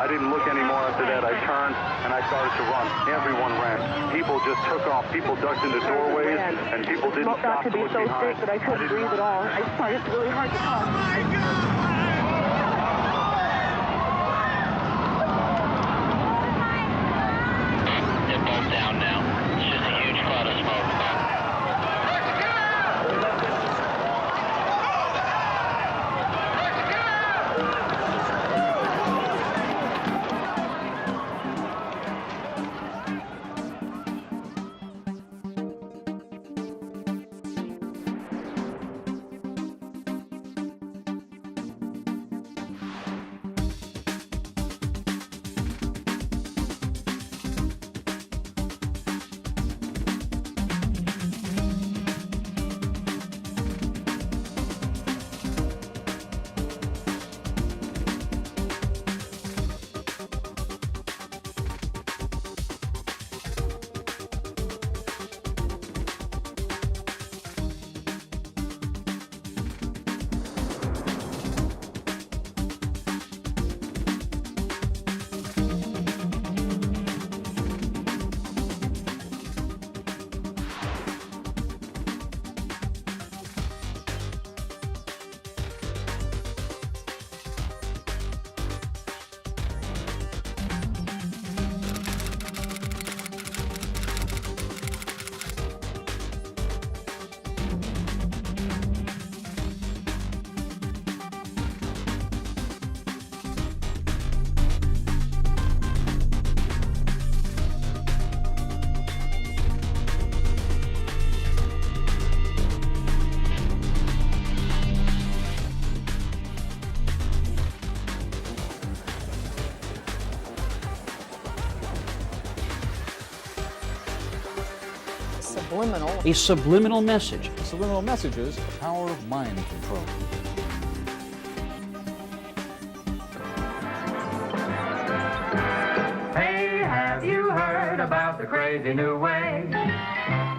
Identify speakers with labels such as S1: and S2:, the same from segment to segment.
S1: I didn't look anymore after that. I turned and I started to run. Everyone ran. People just took off. People ducked into doorways, and people didn't stop to look behind.
S2: I got to be so sick that I couldn't breathe at all. I started really hard to cough.
S3: They're both down now. It's just a huge cloud of smoke.
S4: Subliminal.
S5: A subliminal message.
S6: Subliminal messages, the power of mind control.
S7: Hey, have you heard about the crazy new way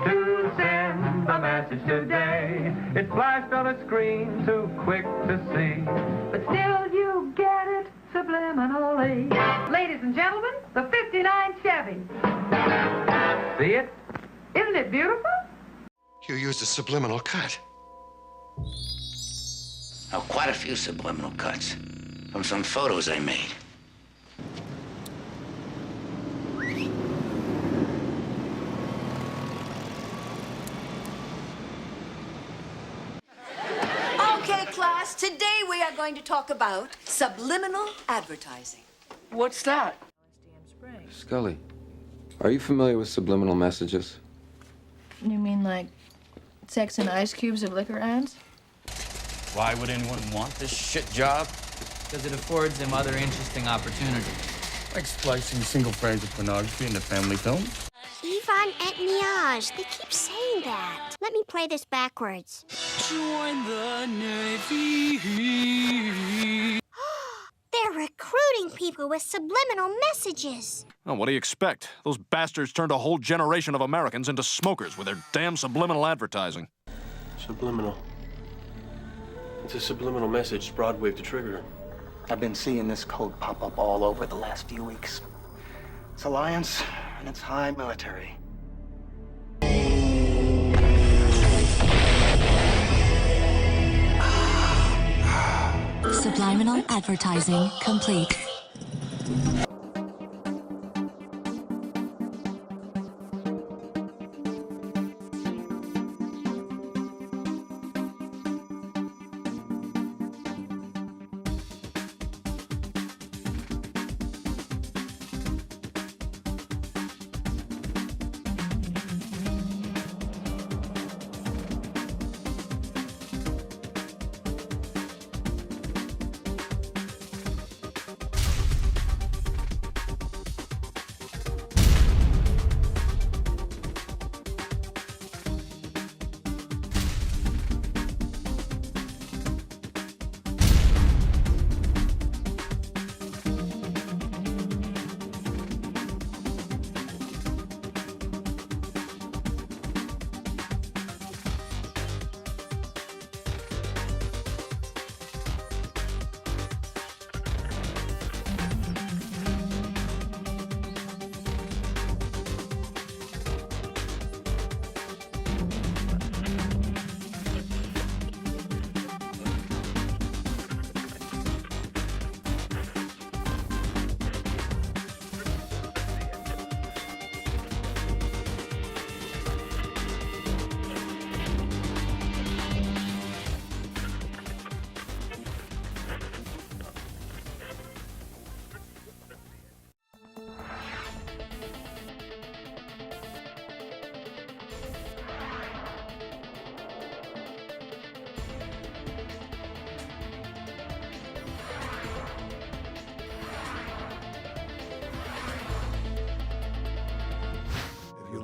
S7: to send a message today? It's flashed on a screen, too quick to see, but still you get it subliminally. Ladies and gentlemen, the 59 Chevy. See it? Isn't it beautiful?
S8: You used a subliminal cut.
S3: Oh, quite a few subliminal cuts from some photos I made.
S9: Okay, class, today we are going to talk about subliminal advertising.
S2: What's that?
S10: Scully, are you familiar with subliminal messages?
S11: You mean like sex and ice cubes of liquor ads?
S12: Why would anyone want this shit job?
S13: Because it affords them other interesting opportunities.
S12: Like splicing single frames of pornography into family films?
S14: Yvonne et Miage. They keep saying that. Let me play this backwards.
S12: Join the Navy.
S14: They're recruiting people with subliminal messages.
S15: Oh, what do you expect? Those bastards turned a whole generation of Americans into smokers with their damn subliminal advertising.
S16: Subliminal. It's a subliminal message Broadwave to trigger.
S13: I've been seeing this code pop up all over the last few weeks. It's Alliance, and it's high military.
S17: Subliminal advertising complete.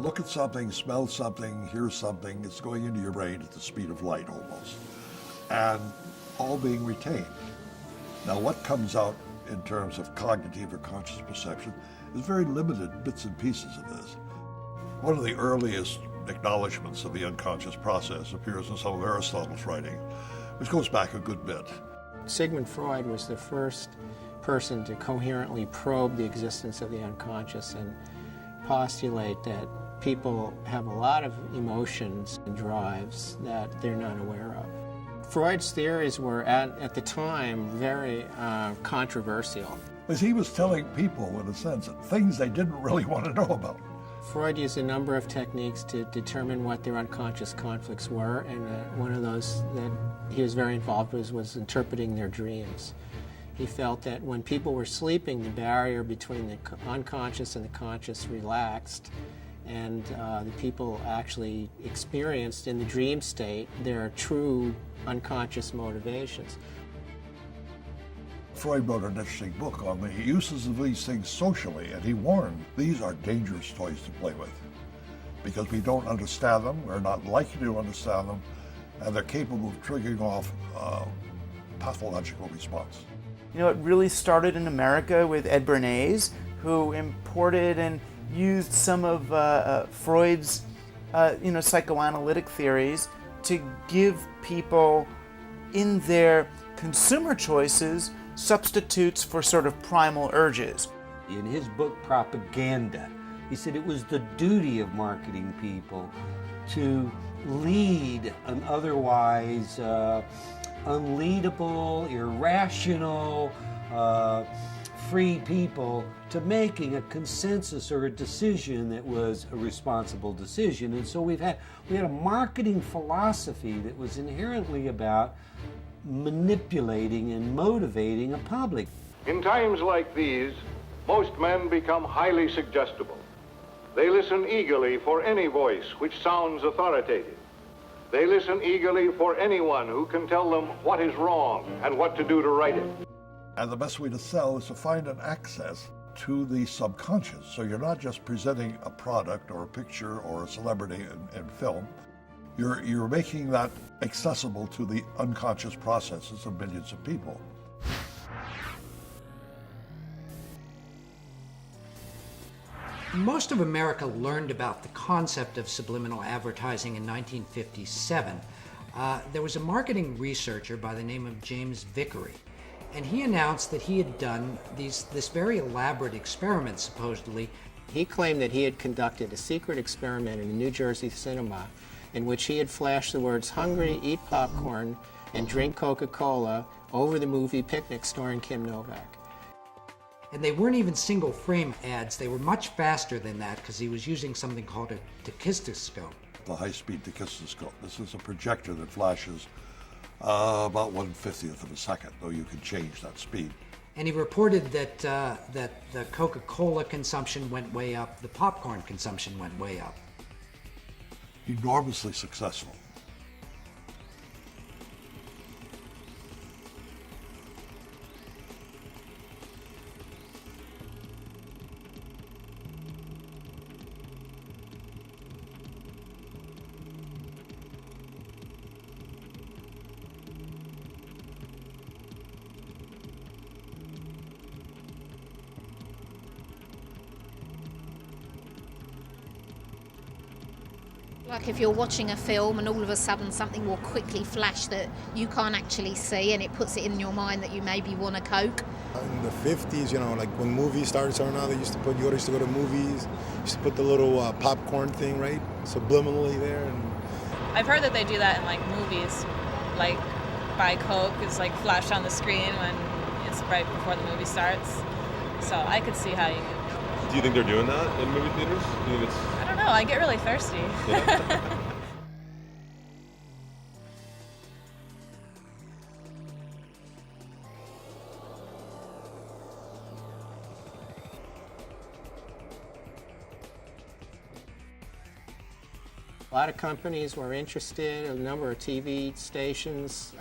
S4: look at something, smell something, hear something, it's going into your brain at the speed of light almost, and all being retained. Now what comes out in terms of cognitive or conscious perception is very limited bits and pieces of this. One of the earliest acknowledgments of the unconscious process appears in some of Aristotle's writing, which goes back a good bit.
S5: Sigmund Freud was the first person to coherently probe the existence of the unconscious and postulate that people have a lot of emotions and drives that they're not aware of. Freud's theories were, at the time, very controversial.
S4: As he was telling people, in a sense, things they didn't really want to know about.
S5: Freud used a number of techniques to determine what their unconscious conflicts were, and one of those that he was very involved with was interpreting their dreams. He felt that when people were sleeping, the barrier between the unconscious and the conscious relaxed, and the people actually experienced in the dream state their true unconscious motivations.
S4: Freud wrote an interesting book on the uses of these things socially, and he warned these are dangerous toys to play with because we don't understand them, we're not likely to understand them, and they're capable of triggering off a pathological response.
S18: You know, it really started in America with Ed Bernays, who imported and used some of Freud's psychoanalytic theories to give people in their consumer choices substitutes for sort of primal urges.
S19: In his book Propaganda, he said it was the duty of marketing people to lead an otherwise unleadable, irrational, free people to making a consensus or a decision that was a responsible decision. And so we had a marketing philosophy that was inherently about manipulating and motivating a public.
S20: In times like these, most men become highly suggestible. They listen eagerly for any voice which sounds authoritative. They listen eagerly for anyone who can tell them what is wrong and what to do to right it.
S4: And the best way to sell is to find an access to the subconscious. So you're not just presenting a product or a picture or a celebrity in film. You're making that accessible to the unconscious processes of millions of people.
S21: Most of America learned about the concept of subliminal advertising in 1957. There was a marketing researcher by the name of James Vickery, and he announced that he had done this very elaborate experiment, supposedly.
S5: He claimed that he had conducted a secret experiment in a New Jersey cinema in which he had flashed the words "hungry, eat popcorn, and drink Coca-Cola" over the movie Picnic starring Kim Novak.
S21: And they weren't even single frame ads. They were much faster than that because he was using something called a tachistoscope.
S4: The high-speed tachistoscope. This is a projector that flashes about 1/50th of a second, though you can change that speed.
S21: And he reported that the Coca-Cola consumption went way up, the popcorn consumption went way up.
S4: Enormously successful.
S22: Like if you're watching a film and all of a sudden something will quickly flash that you can't actually see, and it puts it in your mind that you maybe want a Coke.
S23: In the 50s, you know, like when movies started turning out, you used to go to movies, used to put the little popcorn thing, right, subliminally there. And
S24: I've heard that they do that in like movies, like buy Coke is like flashed on the screen when it's right before the movie starts. So I could see how you could.
S16: Do you think they're doing that in movie theaters? Do you think it's...
S24: I don't know, I get really thirsty.
S16: Yeah.
S5: A lot of companies were interested. A number of TV stations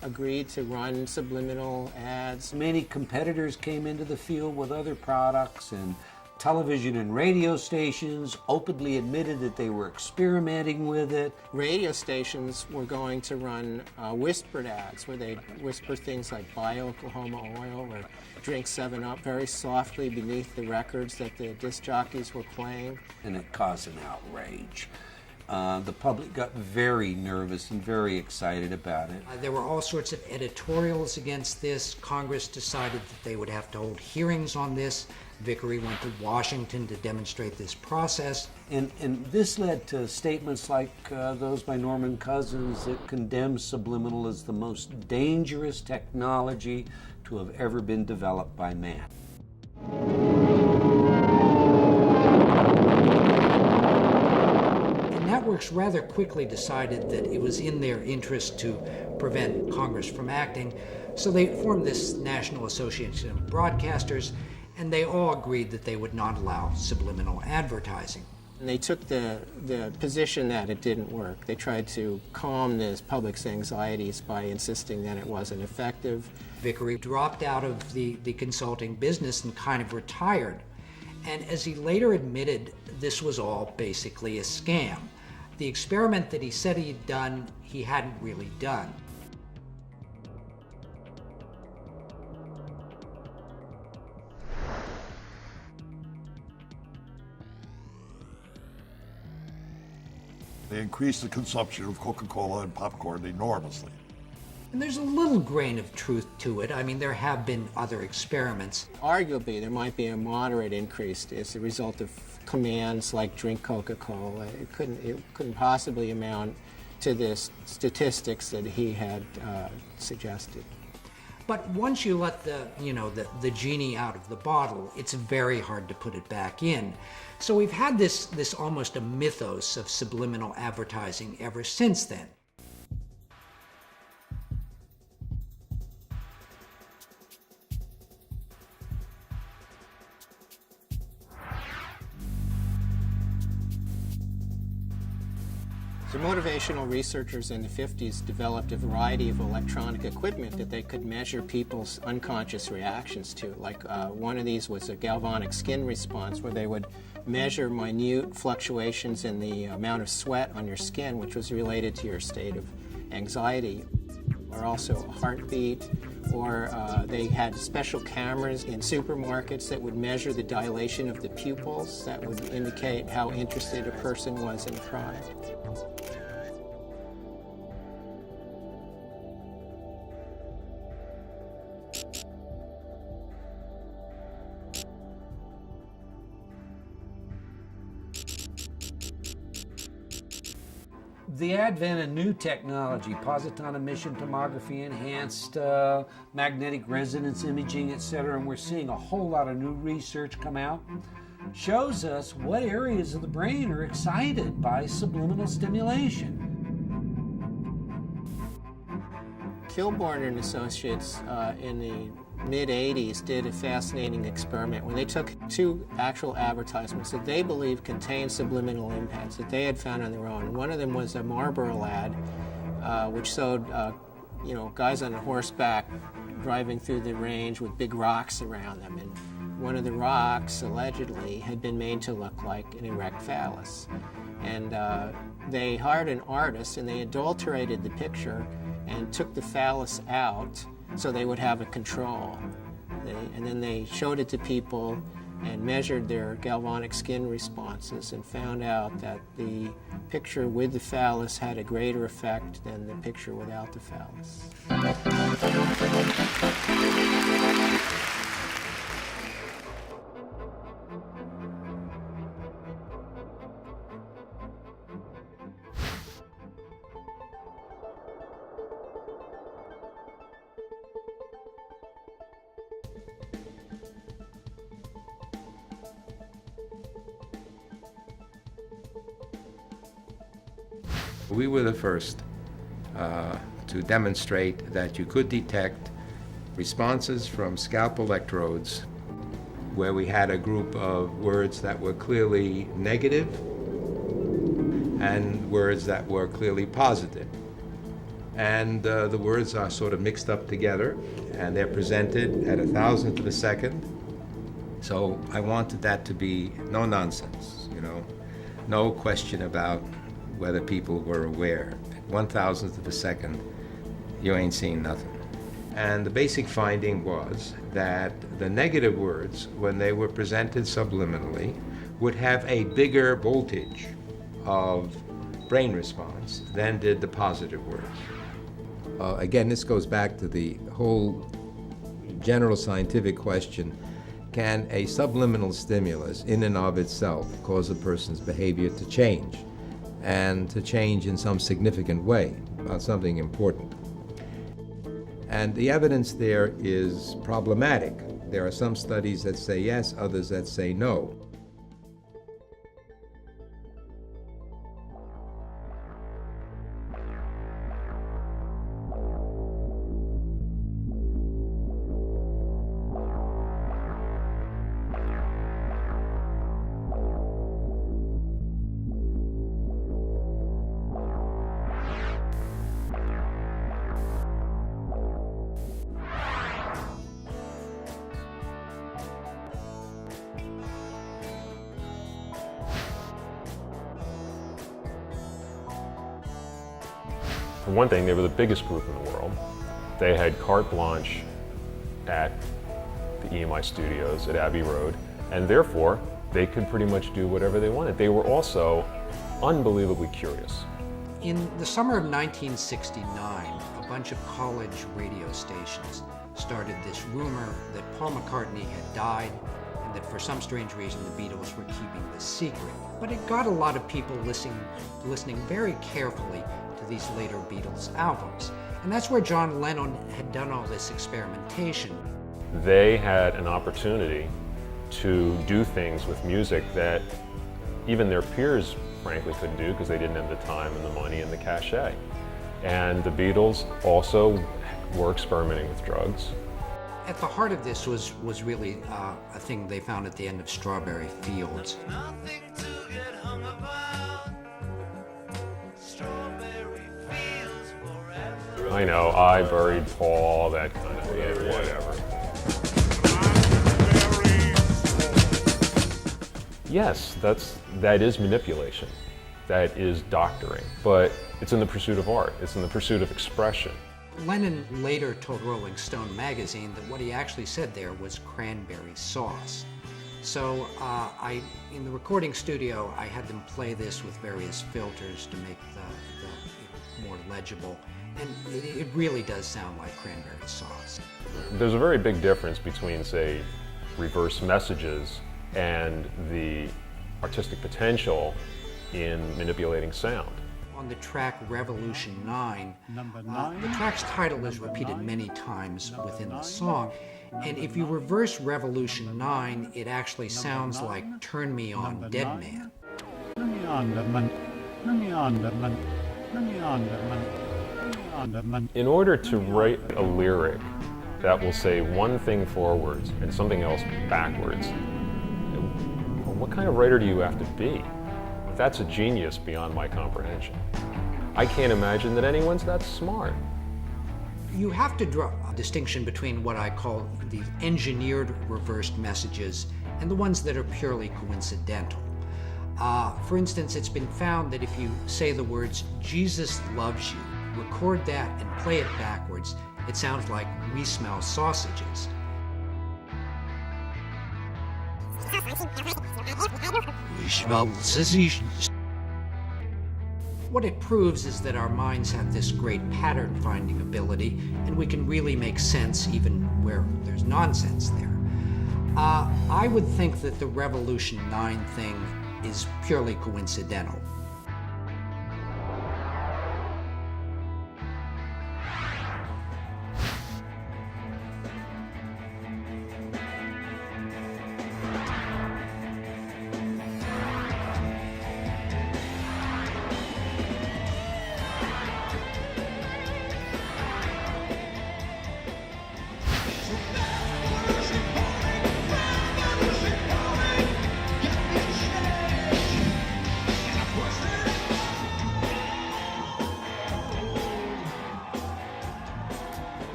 S5: agreed to run subliminal ads.
S19: Many competitors came into the field with other products, and television and radio stations openly admitted that they were experimenting with it.
S5: Radio stations were going to run whispered ads where they'd whisper things like buy Oklahoma oil or drink 7-Up very softly beneath the records that the disc jockeys were playing.
S19: And it caused an outrage. The public got very nervous and very excited about it.
S21: There were all sorts of editorials against this. Congress decided that they would have to hold hearings on this. Vickery went to Washington to demonstrate this process.
S19: And this led to statements like those by Norman Cousins that condemned Subliminal as the most dangerous technology to have ever been developed by man.
S21: Networks rather quickly decided that it was in their interest to prevent Congress from acting, so they formed this National Association of Broadcasters, and they all agreed that they would not allow subliminal advertising.
S5: And they took the position that it didn't work. They tried to calm the public's anxieties by insisting that it wasn't effective.
S21: Vickery dropped out of the consulting business and kind of retired. And as he later admitted, this was all basically a scam. The experiment that he said he'd done, he hadn't really done.
S4: They increased the consumption of Coca-Cola and popcorn enormously.
S21: And there's a little grain of truth to it. I mean, there have been other experiments.
S5: Arguably, there might be a moderate increase as a result of commands like drink Coca-Cola. It couldn't possibly amount to the statistics that he had suggested.
S21: But once you let the genie out of the bottle, it's very hard to put it back in. So we've had this almost a mythos of subliminal advertising ever since then.
S5: The motivational researchers in the 50s developed a variety of electronic equipment that they could measure people's unconscious reactions to. Like one of these was a galvanic skin response where they would measure minute fluctuations in the amount of sweat on your skin, which was related to your state of anxiety, or also a heartbeat, or they had special cameras in supermarkets that would measure the dilation of the pupils that would indicate how interested a person was in a product.
S19: The advent of new technology, positron emission tomography, enhanced magnetic resonance imaging, etc., and we're seeing a whole lot of new research come out, shows us what areas of the brain are excited by subliminal stimulation.
S5: Kilborn and Associates in the mid-'80s did a fascinating experiment where they took two actual advertisements that they believed contained subliminal impacts that they had found on their own. One of them was a Marlboro ad, which showed guys on horseback driving through the range with big rocks around them. And one of the rocks, allegedly, had been made to look like an erect phallus. And they hired an artist and they adulterated the picture and took the phallus out so they would have a control. And then they showed it to people and measured their galvanic skin responses and found out that the picture with the phallus had a greater effect than the picture without the phallus.
S1: We were the first to demonstrate that you could detect responses from scalp electrodes where we had a group of words that were clearly negative and words that were clearly positive. And the words are sort of mixed up together and they're presented at 1,000th of a second So I wanted that to be no nonsense, you know, no question about whether people were aware. 1,000th of a second, you ain't seen nothing. And the basic finding was that the negative words, when they were presented subliminally, would have a bigger voltage of brain response than did the positive words. Again, this goes back to the whole general scientific question: can a subliminal stimulus in and of itself cause a person's behavior to change, and to change in some significant way about something important? And the evidence there is problematic. There are some studies that say yes, others that say no.
S3: For one thing, they were the biggest group in the world. They had carte blanche at the EMI studios at Abbey Road, and therefore they could pretty much do whatever they wanted. They were also unbelievably curious.
S21: In the summer of 1969, a bunch of college radio stations started this rumor that Paul McCartney had died and that for some strange reason the Beatles were keeping this secret. But it got a lot of people listening very carefully to these later Beatles albums. And that's where John Lennon had done all this experimentation.
S3: They had an opportunity to do things with music that even their peers frankly couldn't do because they didn't have the time and the money and the cachet. And the Beatles also were experimenting with drugs.
S21: At the heart of this was really a thing they found at the end of Strawberry Fields.
S3: I know, I buried Paul, that kind of whatever. Yes, that is manipulation. That is doctoring. But it's in the pursuit of art. It's in the pursuit of expression.
S21: Lennon later told Rolling Stone magazine that what he actually said there was cranberry sauce. So in the recording studio, I had them play this with various filters to make the more legible. And it really does sound like cranberry sauce.
S3: There's a very big difference between, say, reverse messages and the artistic potential in manipulating sound.
S21: On the track Revolution 9, the track's title is repeated many times within the song. And if you reverse Revolution 9, it actually sounds like Turn Me On, Dead Man.
S3: In order to write a lyric that will say one thing forwards and something else backwards, what kind of writer do you have to be? That's a genius beyond my comprehension. I can't imagine that anyone's that smart.
S21: You have to draw a distinction between what I call the engineered reversed messages and the ones that are purely coincidental. For instance, it's been found that if you say the words, "Jesus loves you," record that and play it backwards, it sounds like "we smell sausages." We smell sausages. What it proves is that our minds have this great pattern-finding ability, and we can really make sense even where there's nonsense there. I would think that the Revolution 9 thing is purely coincidental.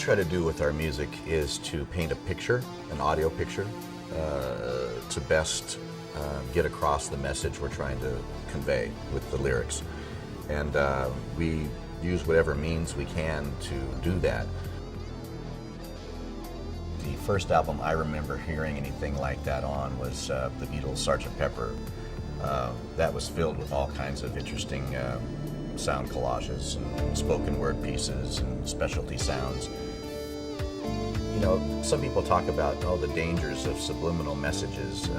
S6: try to do with our music is to paint a picture, an audio picture, to best get across the message we're trying to convey with the lyrics. And we use whatever means we can to do that. The first album I remember hearing anything like that on was the Beatles' Sgt. Pepper. That was filled with all kinds of interesting sound collages and spoken word pieces and specialty sounds. You know, some people talk about, the dangers of subliminal messages.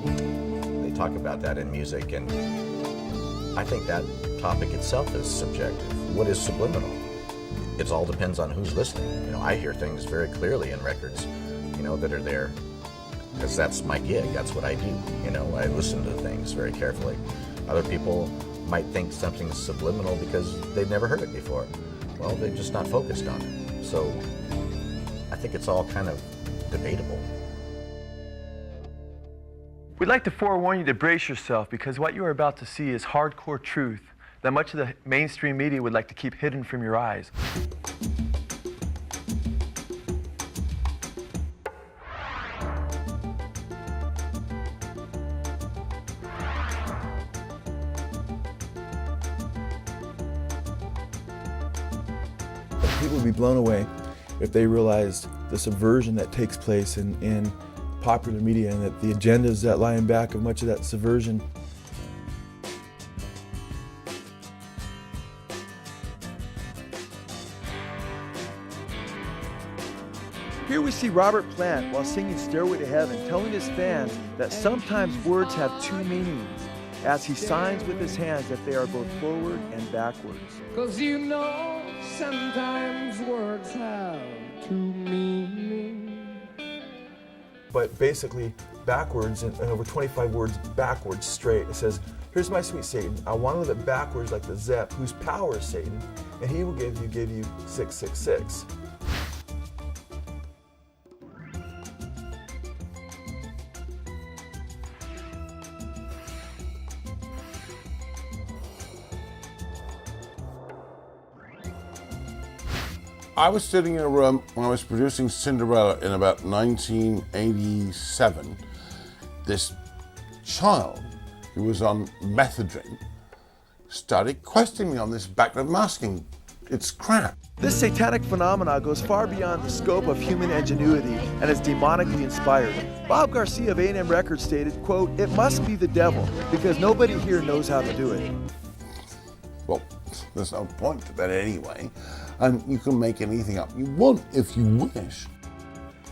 S6: They talk about that in music, and I think that topic itself is subjective. What is subliminal? It all depends on who's listening. You know, I hear things very clearly in records, that are there because that's my gig, that's what I do. I listen to things very carefully. Other people might think something's subliminal because they've never heard it before. Well, they're just not focused on it. So I think it's all kind of debatable.
S7: We'd like to forewarn you to brace yourself because what you are about to see is hardcore truth that much of the mainstream media would like to keep hidden from your eyes.
S23: People would be blown away if they realized the subversion that takes place in popular media and that the agendas that lie in back of much of that subversion. Here we see Robert Plant while singing Stairway to Heaven telling his fans that sometimes words have two meanings as he signs with his hands that they are both forward and backwards.
S8: 'Cause sometimes words have two meanings.
S23: But basically, backwards, and over 25 words backwards straight, it says, here's my sweet Satan. I want to live it backwards like the Zepp, whose power is Satan, and he will give you 666.
S9: I was sitting in a room when I was producing Cinderella in about 1987. This child who was on methadone started questioning me on this background masking. It's crap.
S23: This satanic phenomena goes far beyond the scope of human ingenuity and is demonically inspired. Bob Garcia of A&M Records stated, quote, "It must be the devil because nobody here knows how to do it."
S9: Well, there's no point to that anyway. And you can make anything up you want if you wish.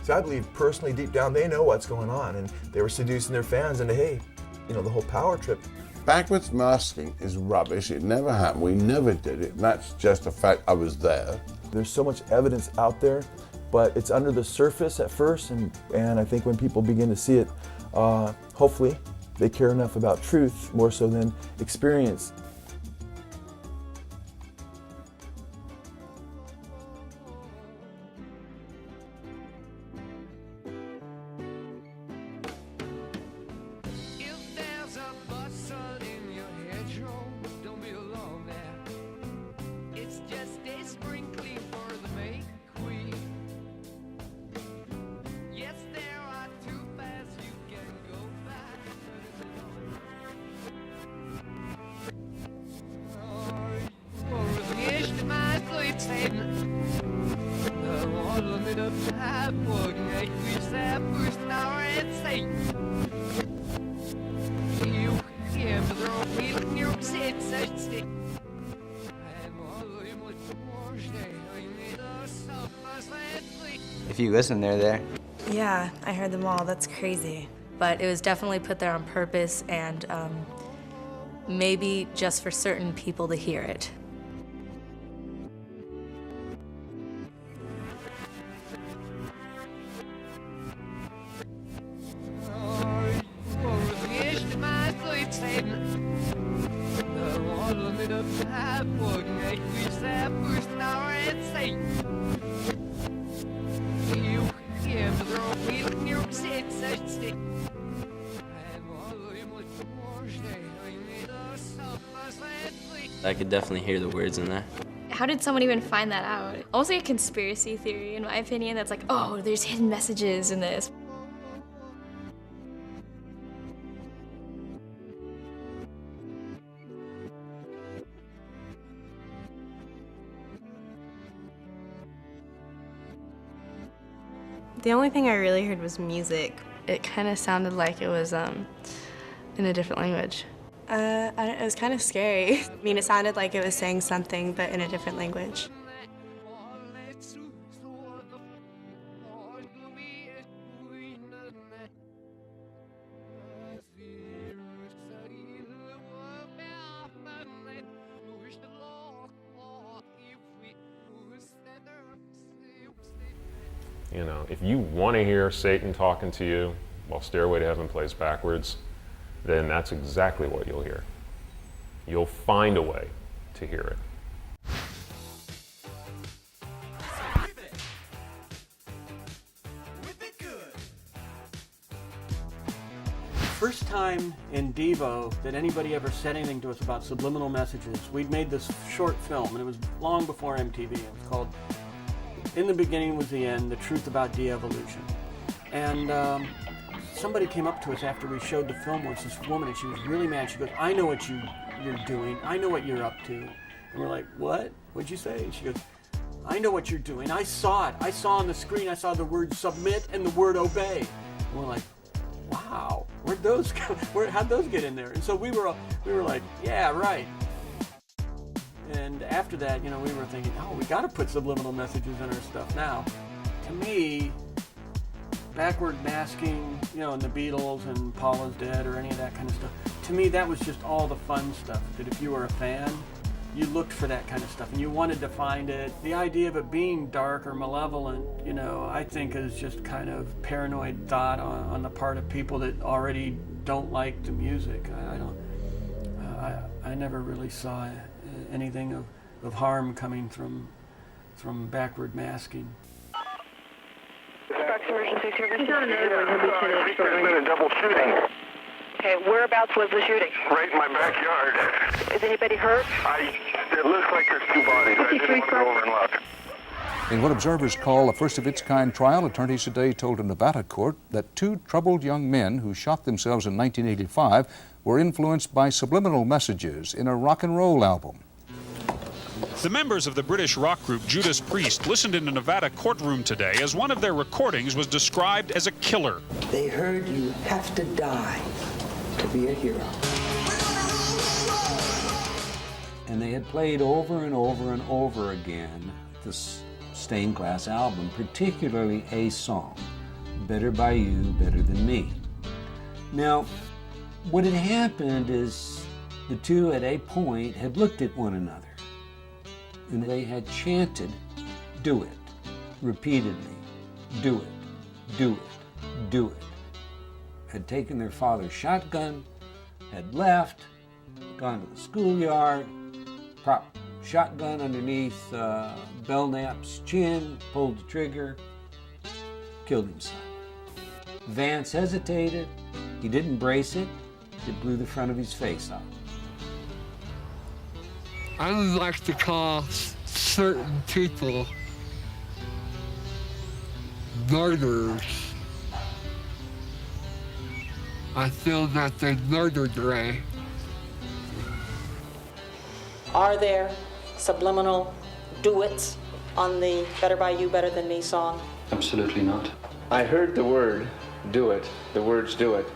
S23: So I believe personally, deep down, they know what's going on, and they were seducing their fans into, hey, the whole power trip.
S9: Backwards masking is rubbish. It never happened. We never did it. And that's just a fact. I was there.
S23: There's so much evidence out there, but it's under the surface at first, and I think when people begin to see it, hopefully they care enough about truth more so than experience.
S25: If you listen, they're there.
S26: Yeah, I heard them all. That's crazy. But it was definitely put there on purpose and maybe just for certain people to hear it.
S25: I could definitely hear the words in there.
S2: how did someone even find that out? Almost like a conspiracy theory, in my opinion, that's like, oh, there's hidden messages in this.
S26: The only thing I really heard was music. It kind of sounded like it was in a different language. It was kind of scary. I mean, it sounded like it was saying something, but in a different language.
S3: You know, if you want to hear Satan talking to you while Stairway to Heaven plays backwards, then that's exactly what you'll hear. You'll find a way to hear it.
S10: First time in Devo that anybody ever said anything to us about subliminal messages. We'd made this short film, and it was long before MTV. It was called In the Beginning Was the End, The Truth About De-Evolution. And somebody came up to us after we showed the film once, this woman, and she was really mad. She goes, I know what you're doing. I know what you're up to. And we're like, what? What'd you say? And she goes, I know what you're doing. I saw it. I saw on the screen, I saw the word submit and the word obey. And we're like, wow, where'd those go? How'd those get in there? And so we were like, yeah, right. And after that, you know, we were thinking, oh, we got to put subliminal messages in our stuff now. To me, backward masking, you know, and the Beatles and Paul is Dead or any of that kind of stuff, to me that was just all the fun stuff, that if you were a fan, you looked for that kind of stuff and you wanted to find it. The idea of it being dark or malevolent, you know, I think is just kind of paranoid thought on the part of people that already don't like the music. I never really saw anything of harm coming from backward masking.
S11: Emergency services. There's been a double shooting.
S12: Okay, whereabouts was the shooting?
S11: Right in my backyard.
S12: Is anybody hurt?
S11: It looks like there's two bodies. I didn't want to go over and look.
S14: In what observers call a first-of-its-kind trial, attorneys today told a Nevada court that two troubled young men who shot themselves in 1985 were influenced by subliminal messages in a rock and roll album.
S15: The members of the British rock group Judas Priest listened in a Nevada courtroom today as one of their recordings was described as a killer.
S27: They heard you have to die to be a hero.
S19: And they had played over and over and over again this stained glass album, particularly a song, Better By You, Better Than Me. Now, what had happened is the two at a point had looked at one another and they had chanted, do it, repeatedly, do it, do it, do it. Had taken their father's shotgun, had left, gone to the schoolyard, propped shotgun underneath Belknap's chin, pulled the trigger, killed himself. Vance hesitated, he didn't brace it, it blew the front of his face off.
S28: I would like to call certain people murderers. I feel that they murdered Ray.
S12: Are there subliminal do-its on the Better By You, Better Than Me song?
S29: Absolutely not. I heard the word do it, the words do it,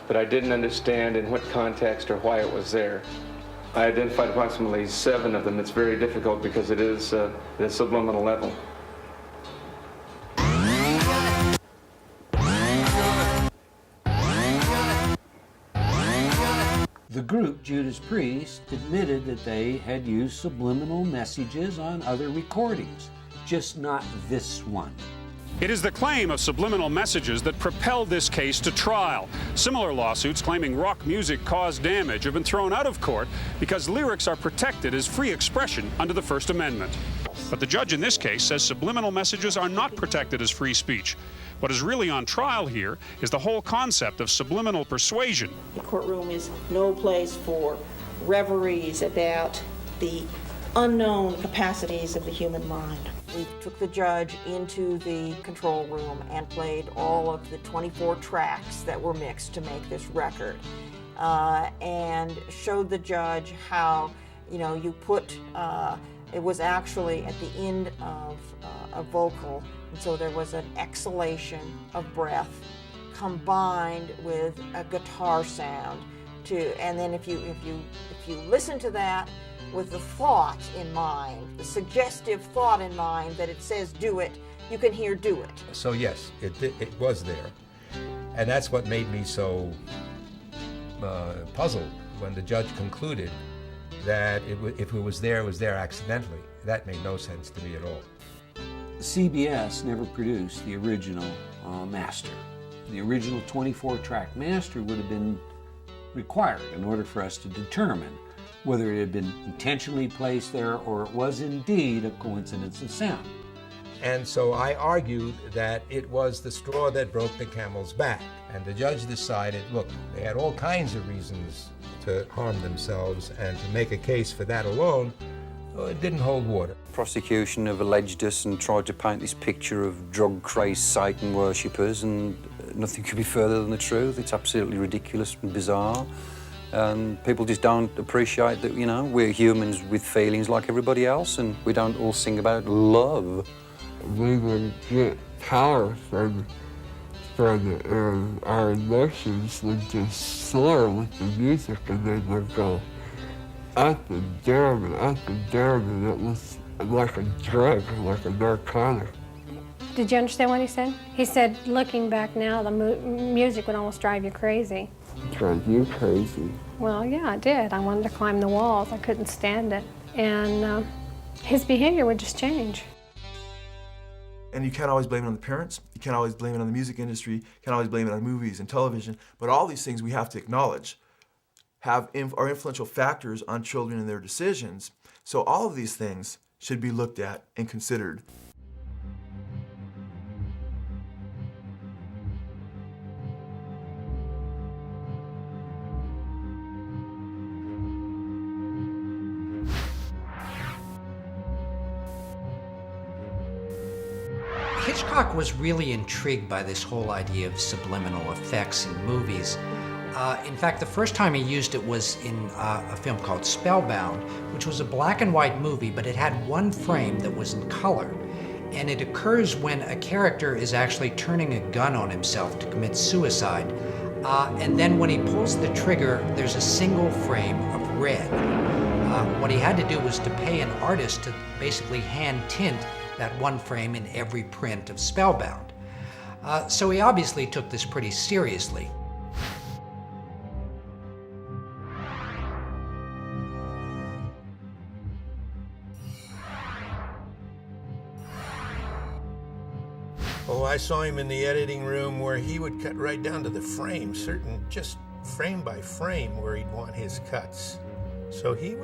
S29: but I didn't understand in what context or why it was there. I identified approximately 7 of them. It's very difficult because it is the subliminal level.
S19: The group, Judas Priest, admitted that they had used subliminal messages on other recordings, just not this one.
S15: It is the claim of subliminal messages that propelled this case to trial. Similar lawsuits claiming rock music caused damage have been thrown out of court because lyrics are protected as free expression under the First Amendment. But the judge in this case says subliminal messages are not protected as free speech. What is really on trial here is the whole concept of subliminal persuasion.
S12: The courtroom is no place for reveries about the unknown capacities of the human mind.
S4: We took the judge into the control room and played all of the 24 tracks that were mixed to make this record, and showed the judge how, you put, it was actually at the end of a vocal, and so there was an exhalation of breath combined with a guitar sound and then if you listen to that with the thought in mind, the suggestive thought in mind that it says do it, you can hear do it.
S1: So yes, it was there. And that's what made me so puzzled when the judge concluded that if it was there accidentally. That made no sense to me at all.
S19: CBS never produced the original master. The original 24-track master would have been required in order for us to determine whether it had been intentionally placed there or it was indeed a coincidence of sound.
S1: And so I argued that it was the straw that broke the camel's back. And the judge decided, look, they had all kinds of reasons to harm themselves, and to make a case for that alone, it didn't hold water.
S5: Prosecution have alleged us and tried to paint this picture of drug-crazed Satan worshippers, and nothing could be further than the truth. It's absolutely ridiculous and bizarre. And people just don't appreciate that, we're humans with feelings like everybody else, and we don't all sing about love.
S28: We would get power from our emotions would just soar with the music, and then would go up and down and up and down, and it was like a drug, like a narcotic.
S13: Did you understand what he said? He said, looking back now, the music would almost drive you crazy.
S28: Drive you crazy?
S13: Well, yeah, I did. I wanted to climb the walls. I couldn't stand it. And his behavior would just change.
S23: And you can't always blame it on the parents. You can't always blame it on the music industry. You can't always blame it on movies and television. But all these things we have to acknowledge are influential factors on children and their decisions. So all of these things should be looked at and considered.
S21: Hitchcock was really intrigued by this whole idea of subliminal effects in movies. In fact, the first time he used it was in a film called Spellbound, which was a black and white movie, but it had one frame that was in color. And it occurs when a character is actually turning a gun on himself to commit suicide. And then when he pulls the trigger, there's a single frame of red. What he had to do was to pay an artist to basically hand tint that one frame in every print of Spellbound. So he obviously took this pretty seriously.
S1: Oh, I saw him in the editing room where he would cut right down to the frame, just frame by frame where he'd want his cuts. So he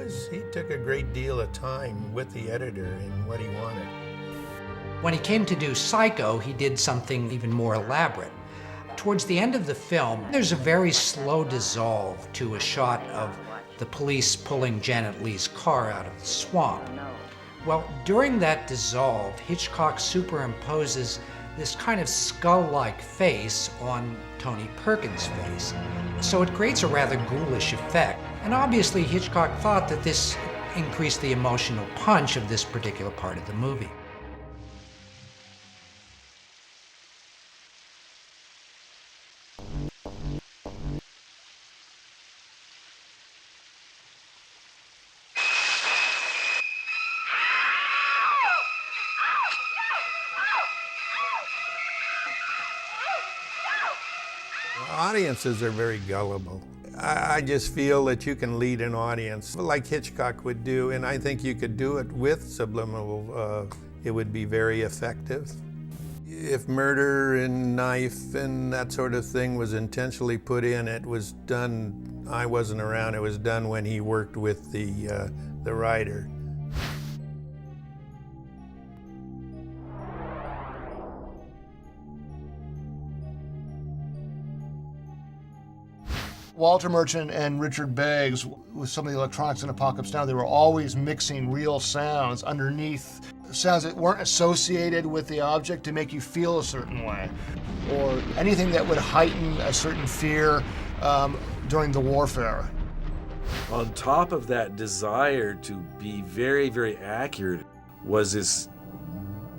S1: took a great deal of time with the editor in what he wanted.
S21: When he came to do Psycho, he did something even more elaborate. Towards the end of the film, there's a very slow dissolve to a shot of the police pulling Janet Leigh's car out of the swamp. Well, during that dissolve, Hitchcock superimposes this kind of skull-like face on Tony Perkins' face. So it creates a rather ghoulish effect. And obviously Hitchcock thought that this increased the emotional punch of this particular part of the movie.
S1: Audiences are very gullible. I just feel that you can lead an audience like Hitchcock would do, and I think you could do it with subliminal. It would be very effective. If murder and knife and that sort of thing was intentionally put in, it was done, I wasn't around, it was done when he worked with the writer.
S6: Walter Merchant and Richard Beggs, with some of the electronics in Apocalypse Now, they were always mixing real sounds underneath sounds that weren't associated with the object to make you feel a certain way, or anything that would heighten a certain fear during the warfare.
S7: On top of that desire to be very, very accurate was this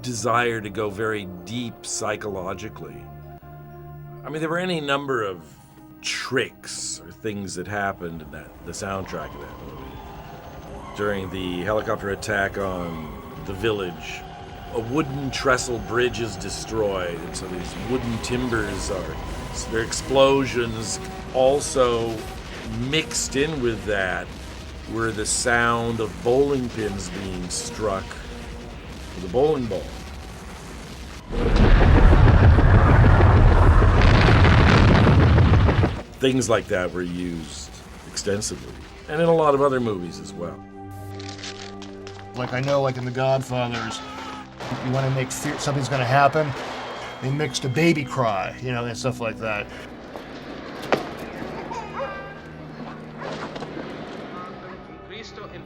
S7: desire to go very deep psychologically. I mean, there were any number of tricks or things that happened in the soundtrack of that movie. During the helicopter attack on the village, a wooden trestle bridge is destroyed, and so these wooden timbers their explosions. Also mixed in with that were the sound of bowling pins being struck with a bowling ball. Things like that were used extensively, and in a lot of other movies as well.
S6: Like I know, like in The Godfathers, you want to make fear something's going to happen, they mixed a baby cry, you know, and stuff like that.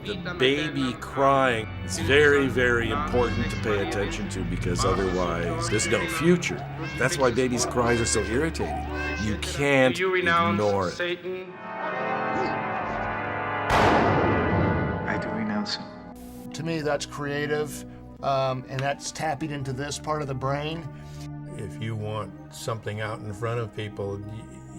S7: The baby crying is very, very important to pay attention to, because otherwise there's no future. That's why babies' cries are so irritating. You can't ignore it.
S8: Satan?
S6: I do renounce him. To me, that's creative, and that's tapping into this part of the brain.
S16: If you want something out in front of people,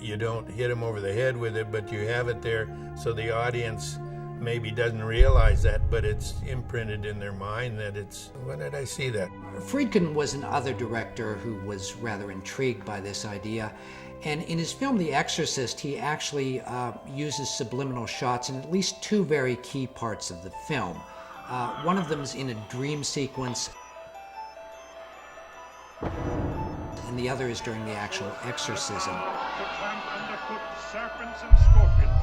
S16: you don't hit them over the head with it, but you have it there so the audience maybe doesn't realize that, but it's imprinted in their mind that it's, when did I see that?
S21: Friedkin was another director who was rather intrigued by this idea. And in his film, The Exorcist, he actually uses subliminal shots in at least two very key parts of the film. One of them is in a dream sequence, and the other is during the actual exorcism.
S8: To tramp underfoot serpents and scorpions,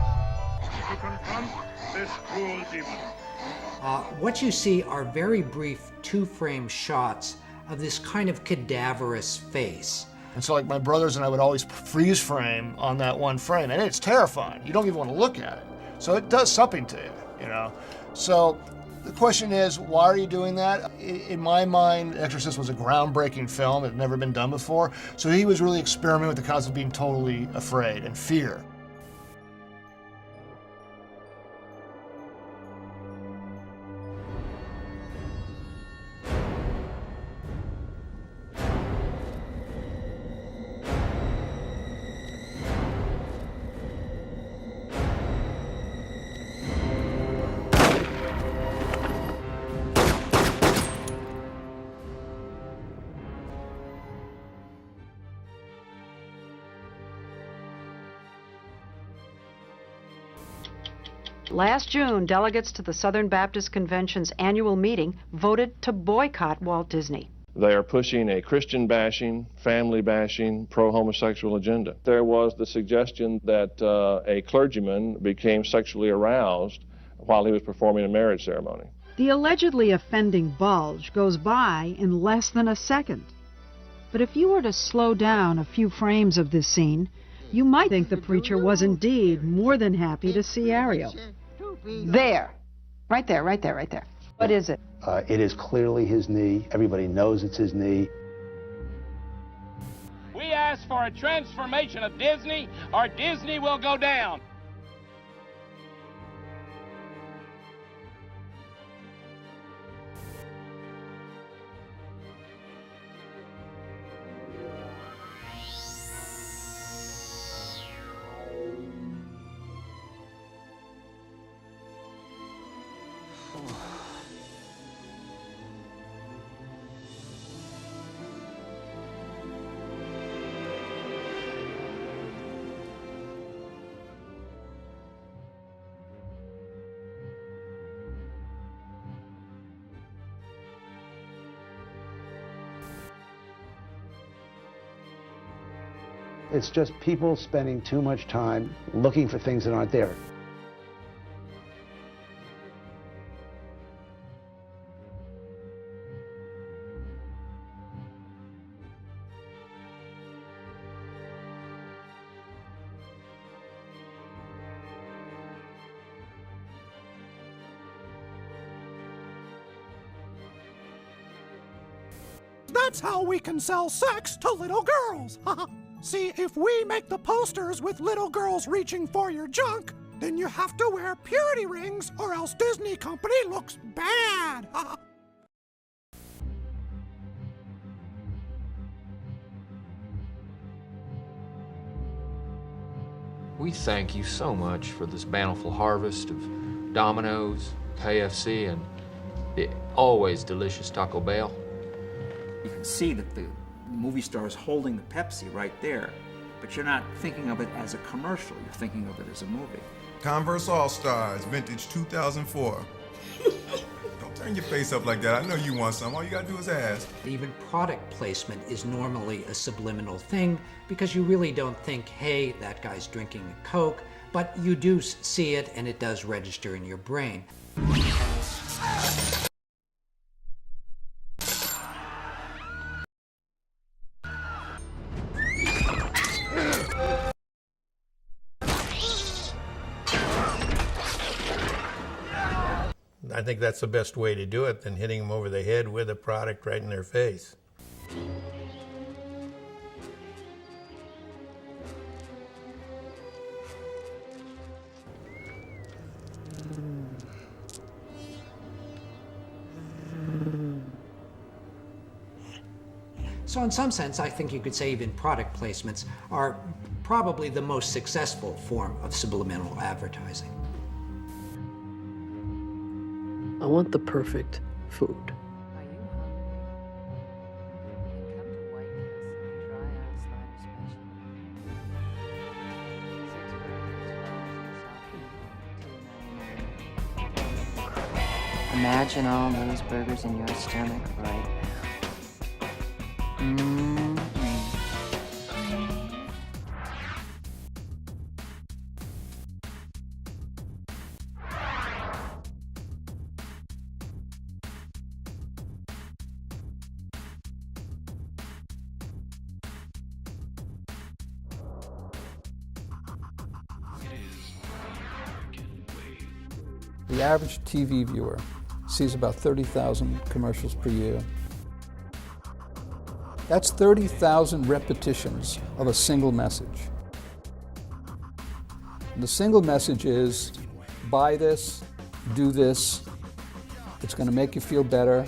S8: to confront this cruel demon.
S21: What you see are very brief two-frame shots of this kind of cadaverous face.
S6: And so like my brothers and I would always freeze frame on that one frame, and it's terrifying. You don't even want to look at it. So it does something to you, you know? So the question is, why are you doing that? In my mind, Exorcist was a groundbreaking film. It had never been done before. So he was really experimenting with the concept of being totally afraid and fear.
S17: Last June, delegates to the Southern Baptist Convention's annual meeting voted to boycott Walt Disney.
S29: They are pushing a Christian bashing, family bashing, pro-homosexual agenda. There was the suggestion that a clergyman became sexually aroused while he was performing a marriage ceremony.
S18: The allegedly offending bulge goes by in less than a second. But if you were to slow down a few frames of this scene, you might think the preacher was indeed more than happy to see Ariel.
S20: There. Right there, right there, right there.
S18: What is it?
S20: It is clearly his knee. Everybody knows it's his knee.
S8: We ask for a transformation of Disney, or Disney will go down.
S20: It's just people spending too much time looking for things that aren't there.
S2: That's how we can sell sex to little girls. See, if we make the posters with little girls reaching for your junk, then you have to wear purity rings or else Disney Company looks bad.
S3: We thank you so much for this bountiful harvest of Domino's, KFC, and the always delicious Taco Bell.
S9: You can see that the movie star is holding the Pepsi right there, but you're not thinking of it as a commercial, you're thinking of it as a movie.
S10: Converse All-Stars, vintage 2004. Don't turn your face up like that. I know you want some. All you gotta do is ask.
S21: Even product placement is normally a subliminal thing because you really don't think, hey, that guy's drinking a Coke, but you do see it and it does register in your brain.
S16: I think that's the best way to do it than hitting them over the head with a product right in their face.
S21: So in some sense, I think you could say even product placements are probably the most successful form of subliminal advertising.
S27: I want the perfect food.
S11: Imagine all those burgers in your stomach right now.
S22: The average TV viewer sees about 30,000 commercials per year. That's 30,000 repetitions of a single message. And the single message is, buy this, do this, it's going to make you feel better,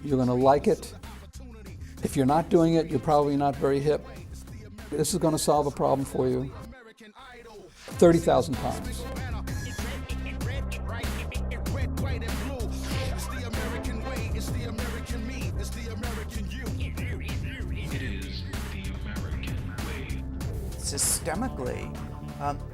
S22: you're going to like it. If you're not doing it, you're probably not very hip. This is going to solve a problem for you 30,000 times.
S24: Systemically,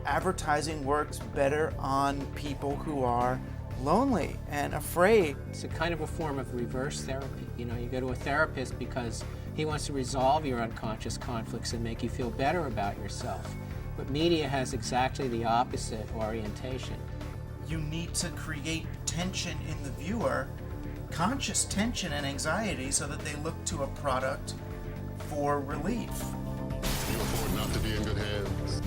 S24: advertising works better on people who are lonely and afraid.
S25: It's a kind of a form of reverse therapy. You know, you go to a therapist because he wants to resolve your unconscious conflicts and make you feel better about yourself. But media has exactly the opposite orientation.
S24: You need to create tension in the viewer, conscious tension and anxiety, so that they look to a product for relief.
S26: You afford not to be in good hands.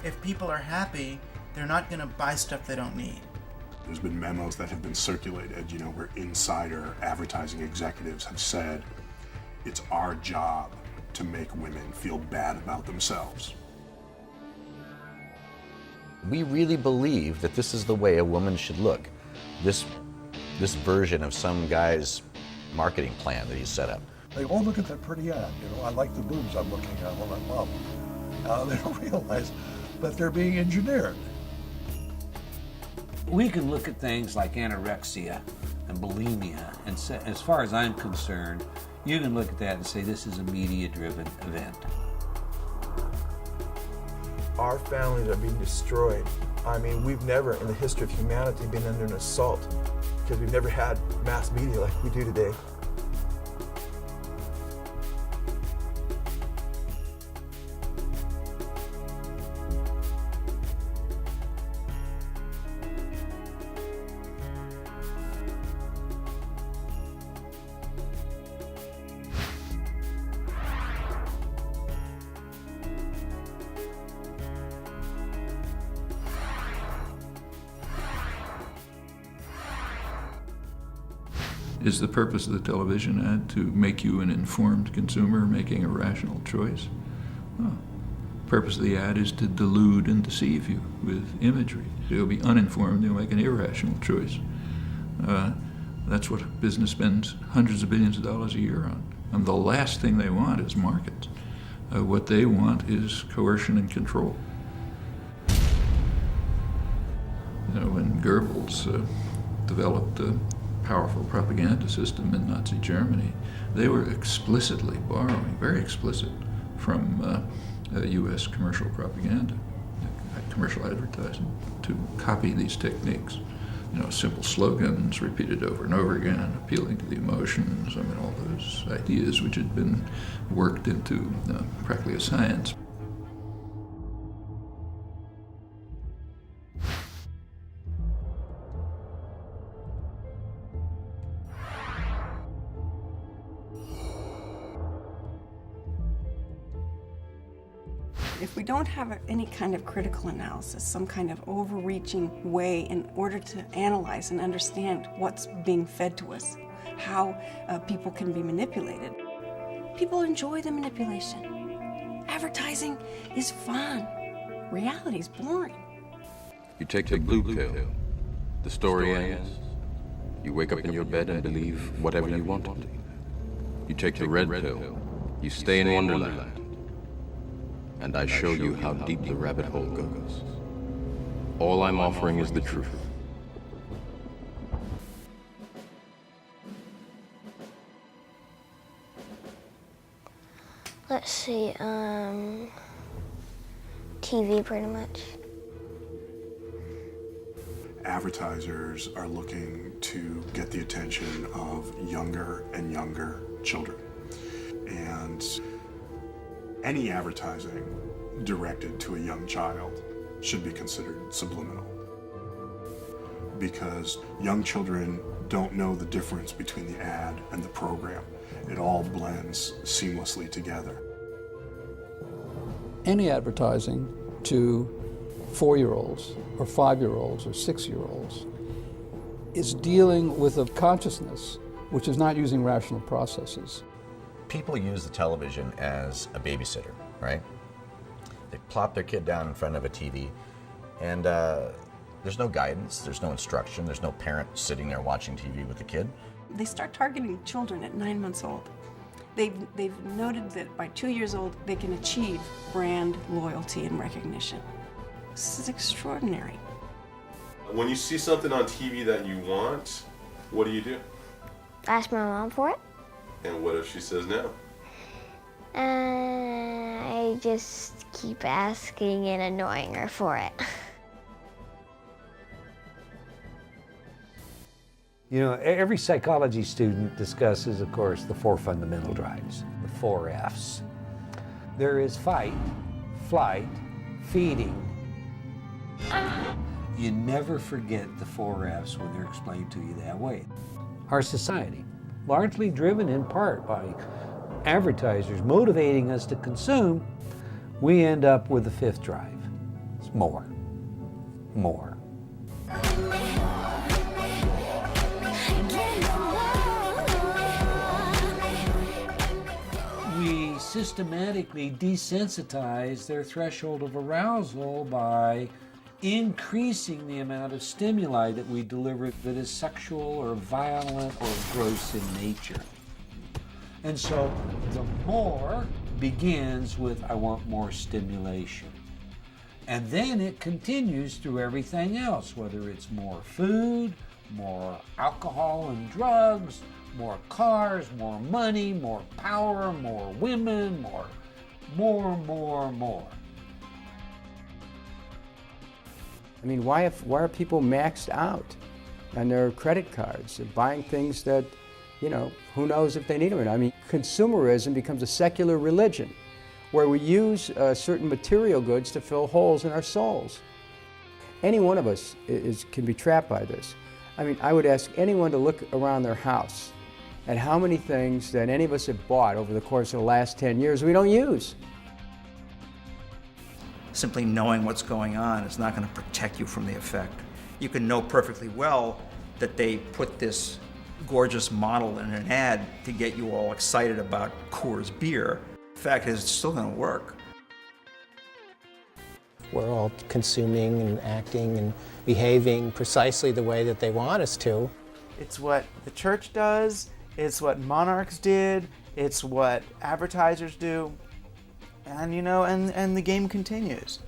S24: If people are happy, they're not going to buy stuff they don't need.
S30: There's been memos that have been circulated, you know, where insider advertising executives have said it's our job to make women feel bad about themselves.
S31: We really believe that this is the way a woman should look. This version of some guy's marketing plan that he's set up.
S32: They all look at that pretty ad, you know, I like the boobs I'm looking at while I'm up. They don't realize that they're being engineered.
S19: We can look at things like anorexia and bulimia, and say, as far as I'm concerned, you can look at that and say this is a media-driven event.
S23: Our families are being destroyed. I mean, we've never in the history of humanity been under an assault because we've never had mass media like we do today.
S22: Is the purpose of the television ad to make you an informed consumer making a rational choice? No. The purpose of the ad is to delude and deceive you with imagery. You'll be uninformed, you'll make an irrational choice. That's what business spends hundreds of billions of dollars a year on. And the last thing they want is markets. What they want is coercion and control. You know, when Goebbels developed a powerful propaganda system in Nazi Germany, they were explicitly borrowing, very explicit, from U.S. commercial propaganda, commercial advertising, to copy these techniques. You know, simple slogans repeated over and over again, appealing to the emotions, I mean, all those ideas which had been worked into practically a science.
S1: If we don't have any kind of critical analysis, some kind of overreaching way in order to analyze and understand what's being fed to us, how people can be manipulated, people enjoy the manipulation. Advertising is fun. Reality is boring.
S31: You take the blue pill, the story ends. You wake up in your bed and believe whatever you want to. You take the red pill, you stay in Wonderland. And I show you how deep the rabbit hole goes. All I'm offering is the truth.
S4: Let's see, TV pretty much.
S30: Advertisers are looking to get the attention of younger and younger children. And any advertising directed to a young child should be considered subliminal, because young children don't know the difference between the ad and the program. It all blends seamlessly together.
S22: Any advertising to 4-year-olds or 5-year-olds or 6-year-olds is dealing with a consciousness which is not using rational processes.
S31: People use the television as a babysitter, right? They plop their kid down in front of a TV, and there's no guidance, there's no instruction, there's no parent sitting there watching TV with the kid.
S1: They start targeting children at 9 months old. They've noted that by 2 years old, they can achieve brand loyalty and recognition. This is extraordinary.
S5: When you see something on TV that you want, what do?
S4: Ask my mom for it.
S5: And what if she says no?
S4: I just keep asking and annoying her for it.
S19: You know, every psychology student discusses, of course, the 4 fundamental drives, the 4 F's. There is fight, flight, feeding. You never forget the 4 F's when they're explained to you that way. Our society, largely driven in part by advertisers motivating us to consume, we end up with the 5th drive. It's more. More. We systematically desensitize their threshold of arousal by increasing the amount of stimuli that we deliver that is sexual or violent or gross in nature. And so the more begins with, I want more stimulation. And then it continues through everything else, whether it's more food, more alcohol and drugs, more cars, more money, more power, more women, more.
S6: I mean, why are people maxed out on their credit cards? They're buying things that, you know, who knows if they need them or not. I mean, consumerism becomes a secular religion where we use certain material goods to fill holes in our souls. Any one of us can be trapped by this. I mean, I would ask anyone to look around their house at how many things that any of us have bought over the course of the last 10 years we don't use.
S9: Simply knowing what's going on is not going to protect you from the effect. You can know perfectly well that they put this gorgeous model in an ad to get you all excited about Coors beer. The fact is, it's still going to work.
S25: We're all consuming and acting and behaving precisely the way that they want us to.
S24: It's what the church does, it's what monarchs did, it's what advertisers do, and and the game continues.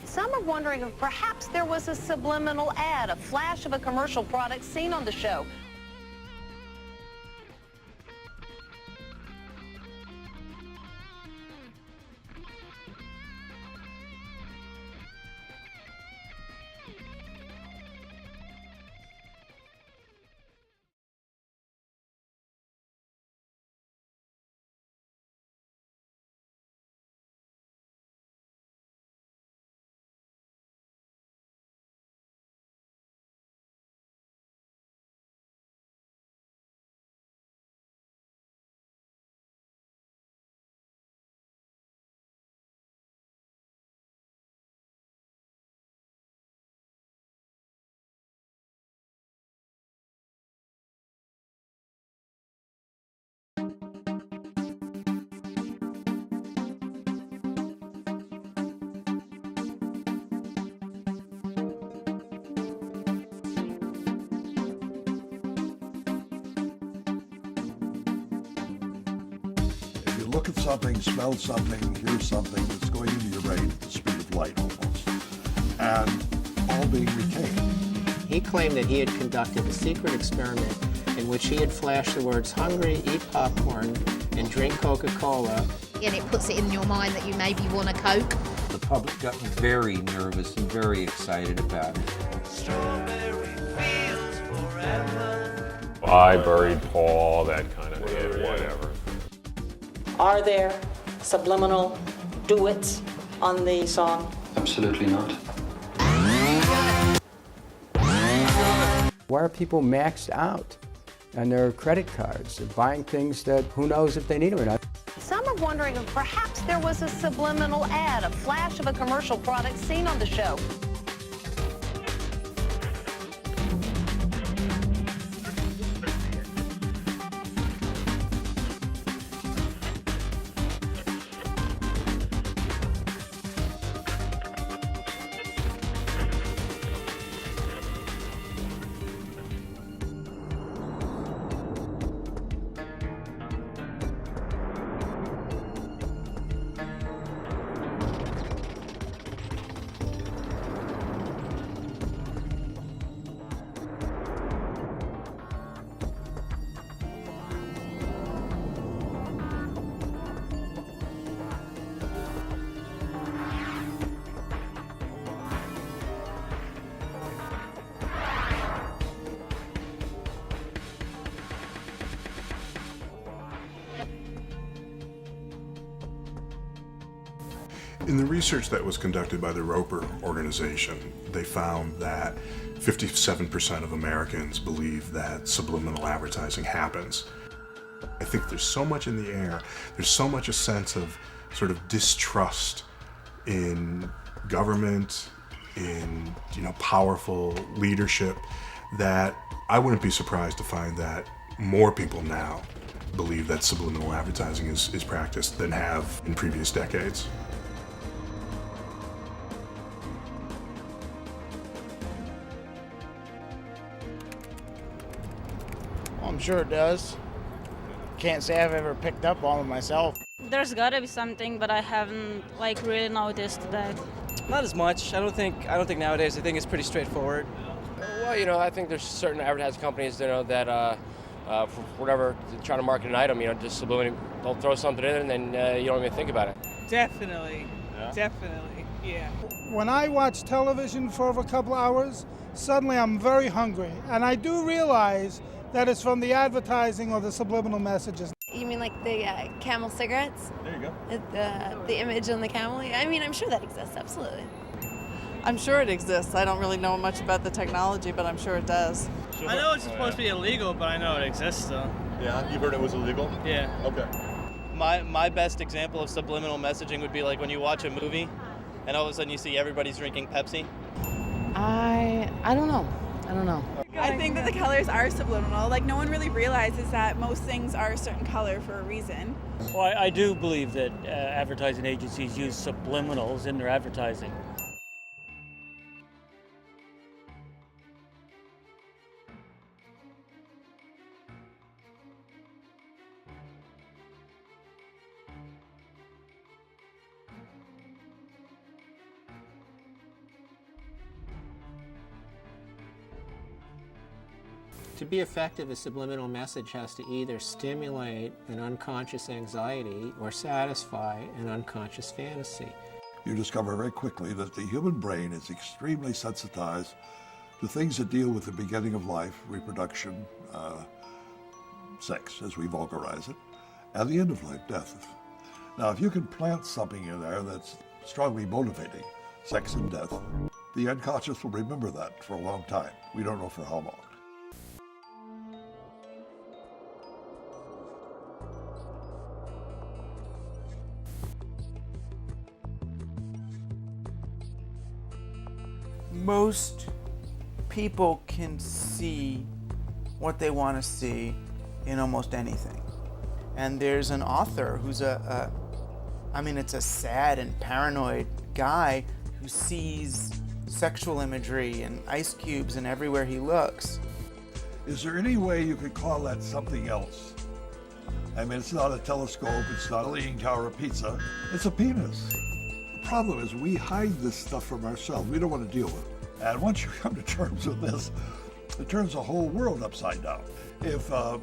S2: Some are wondering if perhaps there was a subliminal ad, a flash of a commercial product seen on the show.
S32: Look at something, smell something, hear something that's going into your brain at the speed of light almost, and all being retained.
S25: He claimed that he had conducted a secret experiment in which he had flashed the words hungry, eat popcorn, and drink Coca-Cola.
S7: And it puts it in your mind that you maybe want a Coke.
S8: The public got very nervous and very excited about it.
S12: I buried Paul, that kind of whatever.
S13: Are there subliminal duets on the song?
S6: Absolutely not. Why are people maxed out on their credit cards? They're buying things that who knows if they need them or not.
S2: Some are wondering if perhaps there was a subliminal ad, a flash of a commercial product seen on the show.
S30: In the research that was conducted by the Roper organization, they found that 57% of Americans believe that subliminal advertising happens. I think there's so much in the air, there's so much a sense of sort of distrust in government, in powerful leadership, that I wouldn't be surprised to find that more people now believe that subliminal advertising is practiced than have in previous decades.
S24: I'm sure it does. Can't say I've ever picked up on it myself.
S14: There's gotta be something, but I haven't really noticed that.
S15: Not as much. I don't think nowadays. I think it's pretty straightforward.
S17: Well, I think there's certain advertising companies that for whatever trying to market an item, just subliminally they'll throw something in and then you don't even think about it.
S15: Definitely. Yeah. Definitely. Yeah.
S18: When I watch television for over a couple hours, suddenly I'm very hungry, and I do realize that it's from the advertising or the subliminal messages.
S20: You mean like the Camel cigarettes?
S17: There you go.
S20: The image on the Camel? I mean, I'm sure that exists, absolutely.
S28: I'm sure it exists. I don't really know much about the technology, but I'm sure it does.
S15: Sure. I know it's supposed to be illegal, but I know it exists though.
S5: Yeah, you've heard it was illegal?
S15: Yeah.
S5: Okay.
S15: My best example of subliminal messaging would be like when you watch a movie and all of a sudden you see everybody's drinking Pepsi.
S28: I don't know. I
S1: I don't know.
S3: I think that the colors are subliminal. Like, no one really realizes that most things are a certain color for a reason.
S10: Well, I do believe that advertising agencies use subliminals in their advertising.
S25: To be effective, a subliminal message has to either stimulate an unconscious anxiety or satisfy an unconscious fantasy.
S32: You discover very quickly that the human brain is extremely sensitized to things that deal with the beginning of life, reproduction, sex, as we vulgarize it, and the end of life, death. Now, if you can plant something in there that's strongly motivating, sex and death, the unconscious will remember that for a long time. We don't know for how long.
S24: Most people can see what they want to see in almost anything. And there's an author who's it's a sad and paranoid guy who sees sexual imagery and ice cubes and everywhere he looks.
S32: Is there any way you could call that something else? I mean, it's not a telescope, it's not a Leaning Tower of Pizza, it's a penis. The problem is we hide this stuff from ourselves. We don't want to deal with it. And once you come to terms with this, it turns the whole world upside down. If the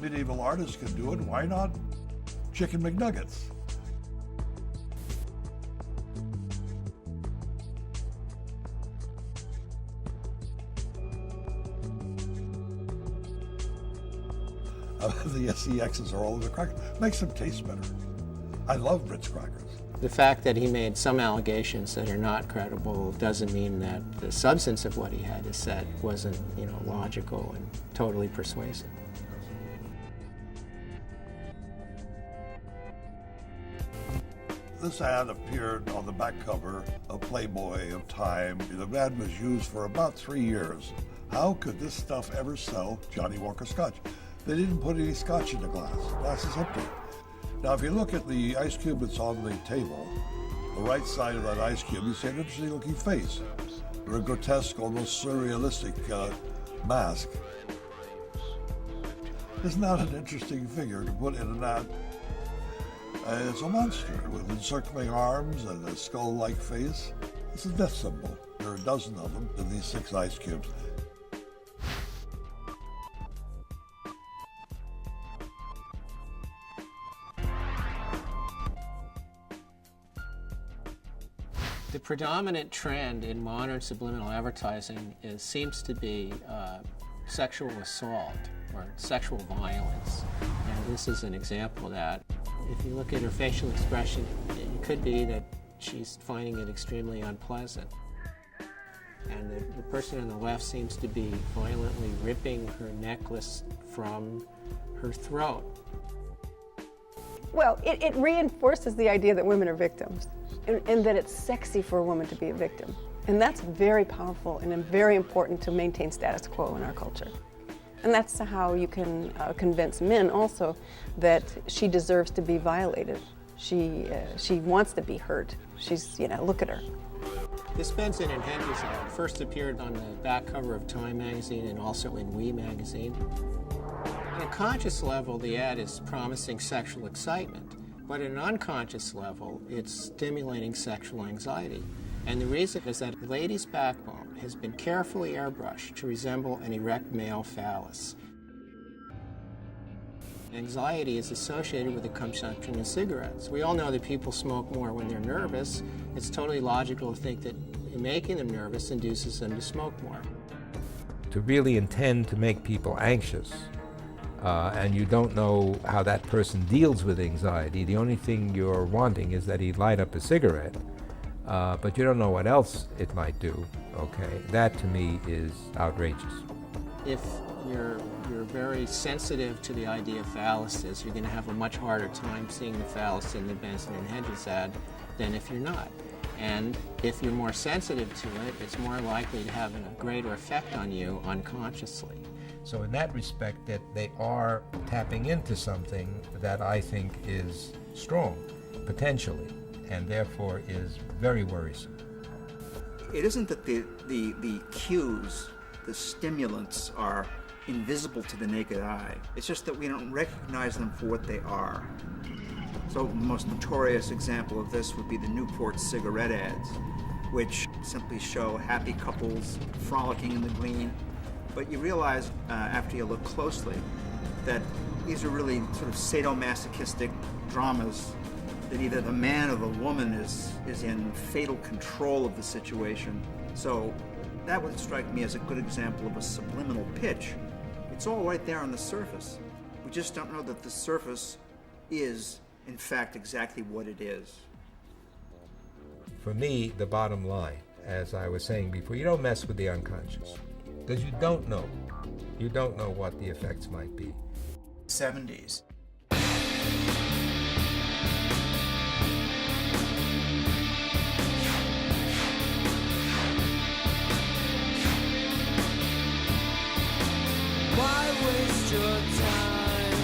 S32: medieval artists can do it, why not chicken McNuggets? The SEXs are all over the crackers. Makes them taste better. I love Ritz crackers.
S25: The fact that he made some allegations that are not credible doesn't mean that the substance of what he had to say wasn't, logical and totally persuasive.
S32: This ad appeared on the back cover of Playboy, of Time. The ad was used for about 3 years. How could this stuff ever sell Johnny Walker Scotch? They didn't put any scotch in the glass. The glass is empty. Now, if you look at the ice cube that's on the table, the right side of that ice cube, you see an interesting looking face, or a grotesque, almost surrealistic mask. Isn't that an interesting figure to put in an ad? It's a monster with encircling arms and a skull-like face. It's a death symbol. There are a dozen of them in these 6 ice cubes.
S25: The predominant trend in modern subliminal advertising seems to be sexual assault or sexual violence. And this is an example of that. If you look at her facial expression, it could be that she's finding it extremely unpleasant. And the person on the left seems to be violently ripping her necklace from her throat.
S11: Well, it reinforces the idea that women are victims and that it's sexy for a woman to be a victim. And that's very powerful and very important to maintain status quo in our culture. And that's how you can convince men also that she deserves to be violated. She wants to be hurt. She's, look at her.
S25: This Benson and Hedges ad first appeared on the back cover of Time magazine and also in We magazine. On a conscious level, the ad is promising sexual excitement, but at an unconscious level, it's stimulating sexual anxiety. And the reason is that the lady's backbone has been carefully airbrushed to resemble an erect male phallus. Anxiety is associated with the consumption of cigarettes. We all know that people smoke more when they're nervous. It's totally logical to think that making them nervous induces them to smoke more.
S16: To really intend to make people anxious, and you don't know how that person deals with anxiety, the only thing you're wanting is that he light up a cigarette, but you don't know what else it might do, okay? That to me is outrageous.
S25: If you're very sensitive to the idea of phalluses, you're going to have a much harder time seeing the phallus in the Benson and Hedges ad than if you're not. And if you're more sensitive to it, it's more likely to have a greater effect on you unconsciously.
S16: So in that respect, that they are tapping into something that I think is strong, potentially, and therefore is very worrisome.
S1: It isn't that the cues, the stimulants, are invisible to the naked eye. It's just that we don't recognize them for what they are. So the most notorious example of this would be the Newport cigarette ads, which simply show happy couples frolicking in the green. But you realize after you look closely that these are really sort of sadomasochistic dramas, that either the man or the woman is in fatal control of the situation. So that would strike me as a good example of a subliminal pitch. It's all right there on the surface. We just don't know that the surface is, in fact, exactly what it is.
S16: For me, the bottom line, as I was saying before, you don't mess with the unconscious, because you don't know. You don't know what the effects might be.
S24: 70s.
S4: Why waste your time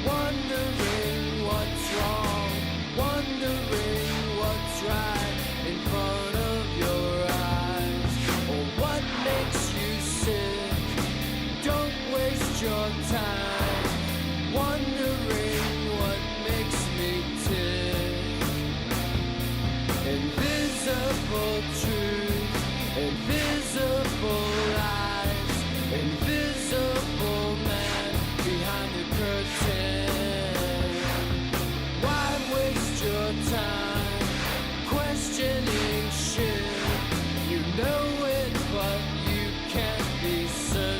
S4: wondering what's wrong, wondering what's right in front of your eyes, or what makes you sick? Don't waste your time wondering what makes me tick. Invisible truth, invisible lies, invisible man behind the curtain. Why waste your time questioning shit? You know it, but you can't be certain.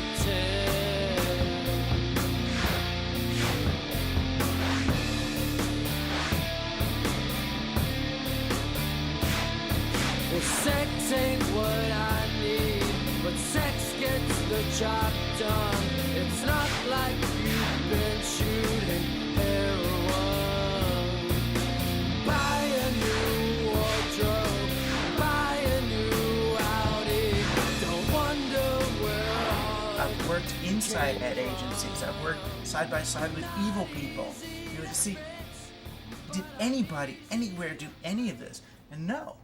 S4: Well, sex ain't what I need, but sex gets the job done. It's not like you've been shooting heroin. Buy a new wardrobe, buy a new Audi. Don't wonder where all
S24: I've worked inside ad agencies. I've worked side by side with evil people. You know, to see, did anybody anywhere do any of this? And no.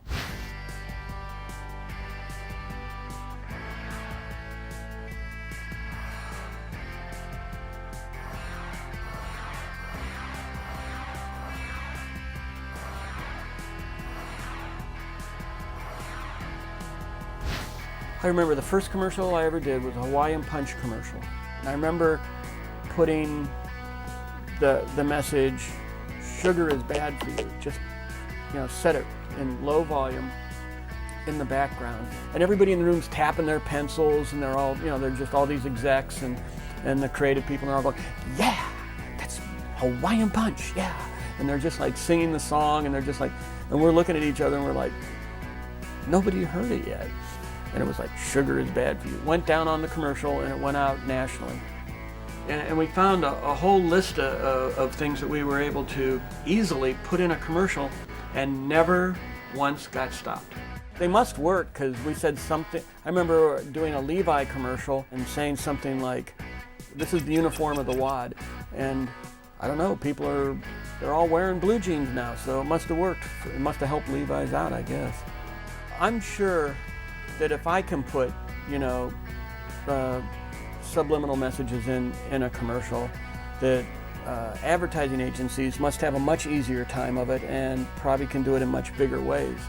S7: I remember the first commercial I ever did was a Hawaiian Punch commercial. And I remember putting the message, sugar is bad for you. Just, set it in low volume in the background. And everybody in the room's tapping their pencils, and they're all, they're just all these execs and the creative people, and they're all going, yeah, that's Hawaiian Punch, yeah. And they're just like singing the song, and they're just like, and we're looking at each other and we're like, nobody heard it yet. And it was like, sugar is bad for you. It went down on the commercial and it went out nationally. And we found a whole list of things that we were able to easily put in a commercial and never once got stopped. They must work, because we said something. I remember doing a Levi commercial and saying something like, this is the uniform of the WAD. And I don't know, they're all wearing blue jeans now, so it must have worked. It must have helped Levi's out, I guess. I'm sure that if I can put, subliminal messages in a commercial, that advertising agencies must have a much easier time of it and probably can do it in much bigger ways.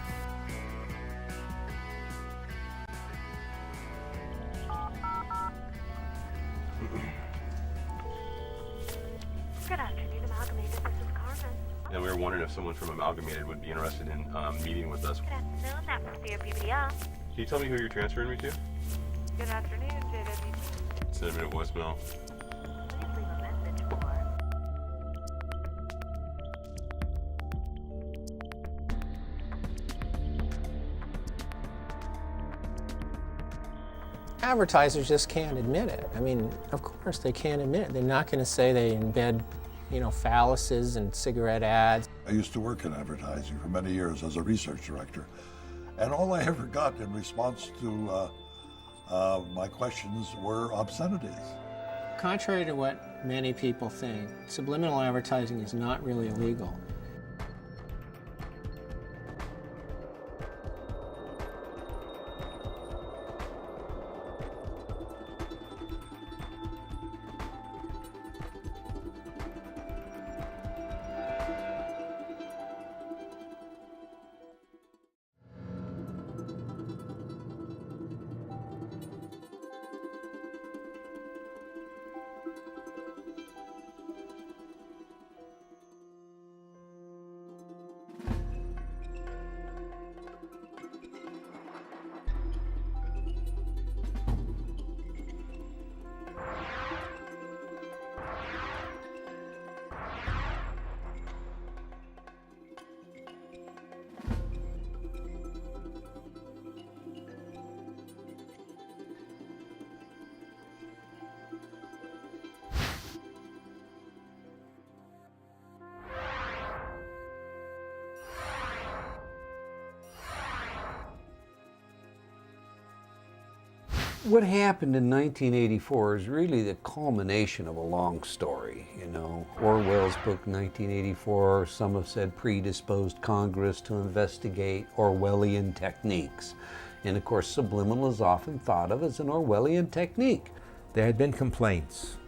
S9: Good afternoon, Amalgamated. This is Carmen.
S5: And we were wondering if someone from Amalgamated would be interested in meeting with us.
S9: Good afternoon, that must be your BBL.
S5: Can you tell me who you're transferring me to?
S9: Good afternoon, JWT.
S5: Send me a voicemail.
S9: Please leave a message for...
S25: Advertisers just can't admit it. I mean, of course they can't admit it. They're not going to say they embed, phalluses and cigarette ads.
S32: I used to work in advertising for many years as a research director. And all I ever got in response to my questions were obscenities.
S25: Contrary to what many people think, subliminal advertising is not really illegal.
S6: What happened in 1984 is really the culmination of a long story. You know, Orwell's book 1984, some have said, predisposed Congress to investigate Orwellian techniques. And of course, subliminal is often thought of as an Orwellian technique.
S16: There had been complaints,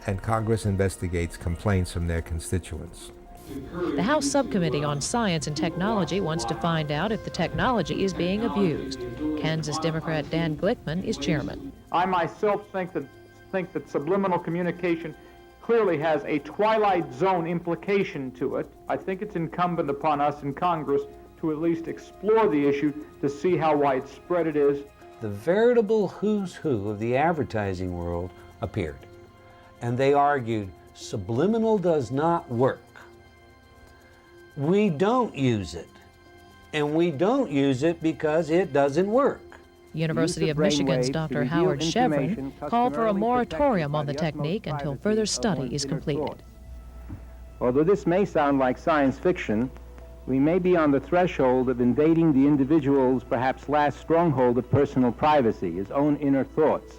S16: and Congress investigates complaints from their constituents.
S8: The House Subcommittee on Science and Technology wants to find out if the technology is being abused. Kansas Democrat Dan Glickman is chairman.
S12: I myself think that subliminal communication clearly has a twilight zone implication to it. I think it's incumbent upon us in Congress to at least explore the issue to see how widespread it is.
S6: The veritable who's who of the advertising world appeared, and they argued subliminal does not work. We don't use it, and we don't use it because it doesn't work.
S8: University of Michigan's Dr. Howard Chevron called for a moratorium on the technique until further study is completed.
S13: Although this may sound like science fiction, we may be on the threshold of invading the individual's perhaps last stronghold of personal privacy, his own inner thoughts.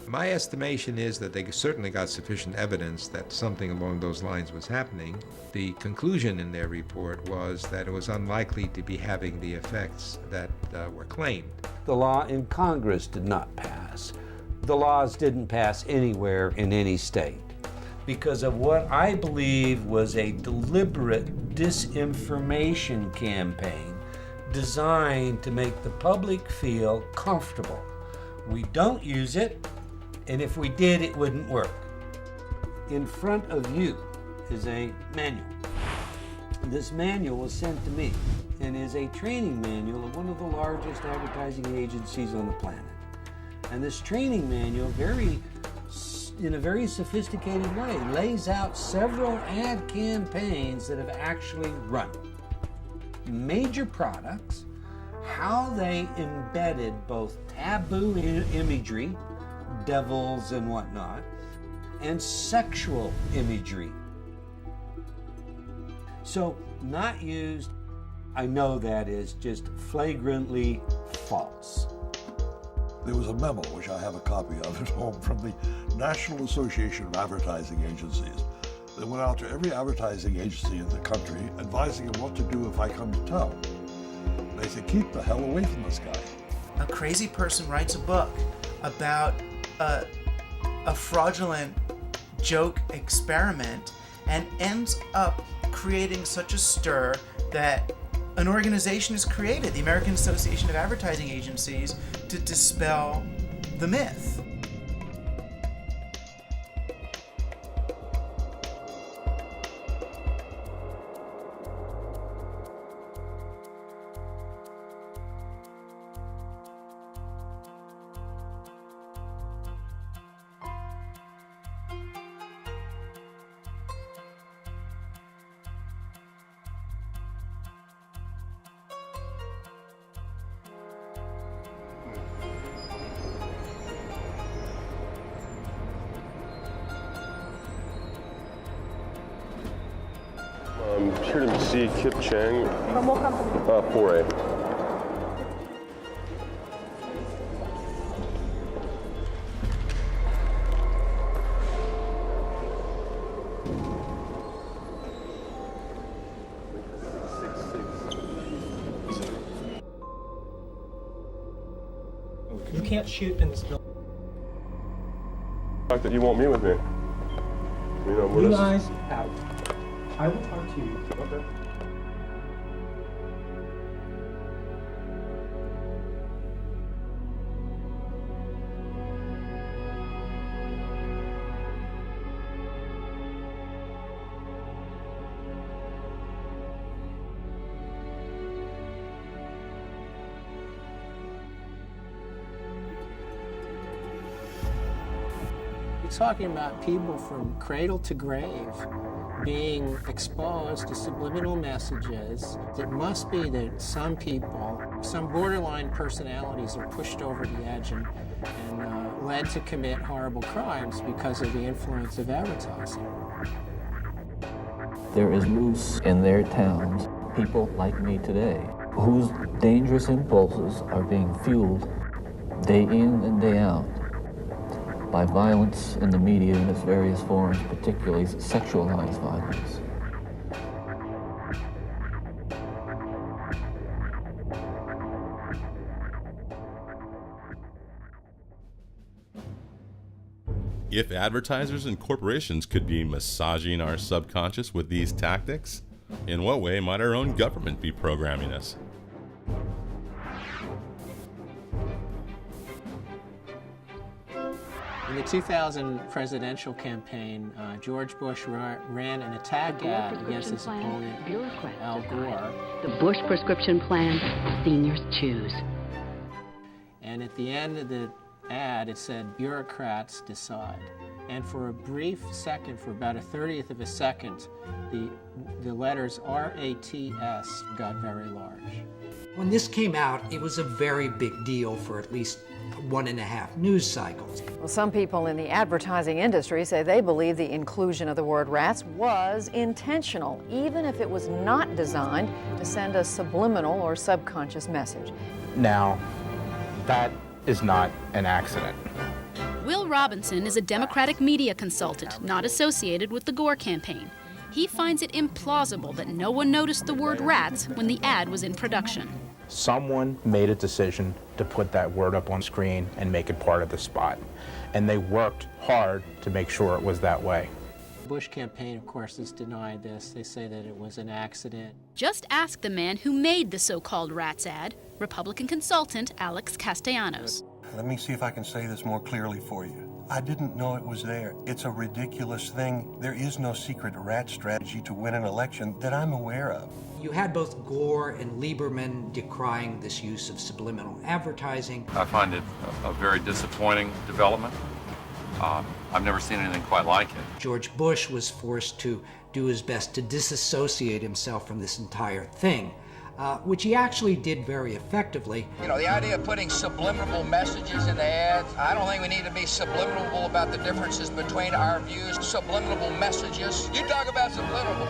S16: My estimation is that they certainly got sufficient evidence that something along those lines was happening. The conclusion in their report was that it was unlikely to be having the effects that were claimed.
S6: The law in Congress did not pass. The laws didn't pass anywhere in any state because of what I believe was a deliberate disinformation campaign designed to make the public feel comfortable. We don't use it, and if we did, it wouldn't work. In front of you is a manual. This manual was sent to me and is a training manual of one of the largest advertising agencies on the planet. And this training manual, in a very sophisticated way, lays out several ad campaigns that have actually run. Major products, how they embedded both taboo imagery, devils and whatnot, and sexual imagery. So, not used, I know that is just flagrantly false.
S32: There was a memo, which I have a copy of at home, from the National Association of Advertising Agencies that went out to every advertising agency in the country advising them what to do if I come to town. They said, keep the hell away from this guy.
S24: A crazy person writes a book about a fraudulent joke experiment and ends up creating such a stir that an organization is created, the American Association of Advertising Agencies, to dispel the myth.
S5: I'm here to see Kip Chang.
S8: From what company?
S5: 4A.
S2: can't shoot in this building.
S5: The fact that you won't meet with me. You know,
S2: You guys out. I will talk to you.
S5: Okay.
S25: You're talking about people from cradle to grave being exposed to subliminal messages. It must be that some people, some borderline personalities are pushed over the edge and led to commit horrible crimes because of the influence of advertising.
S14: There is loose in their towns people like me today whose dangerous impulses are being fueled day in and day out by violence in the media in its various forms, particularly sexualized violence.
S18: If advertisers and corporations could be massaging our subconscious with these tactics, in what way might our own government be programming us?
S25: In the 2000 presidential campaign, George Bush ran an attack ad against his opponent, Al Gore.
S19: The Bush prescription plan, seniors choose.
S25: And at the end of the ad, it said, bureaucrats decide. And for a brief second, for about a 30th of a second, the letters RATS got very large.
S21: When this came out, it was a very big deal for at least 1.5 news cycles.
S22: Well, some people in the advertising industry say they believe the inclusion of the word rats was intentional, even if it was not designed to send a subliminal or subconscious message.
S23: Now, that is not an accident.
S26: Will Robinson is a Democratic media consultant not associated with the Gore campaign. He finds it implausible that no one noticed the word rats when the ad was in production.
S23: Someone made a decision to put that word up on screen and make it part of the spot. And they worked hard to make sure it was that way.
S25: The Bush campaign, of course, has denied this. They say that it was an accident.
S26: Just ask the man who made the so-called rats ad, Republican consultant Alex Castellanos.
S27: Let me see if I can say this more clearly for you. I didn't know it was there. It's a ridiculous thing. There is no secret rat strategy to win an election that I'm aware of.
S21: You had both Gore and Lieberman decrying this use of subliminal advertising.
S29: I find it a very disappointing development. I've never seen anything quite like it.
S21: George Bush was forced to do his best to disassociate himself from this entire thing, which he actually did very effectively.
S30: You know, the idea of putting subliminal messages in the ads, I don't think we need to be subliminal about the differences between our views. Subliminal messages, you talk about subliminal.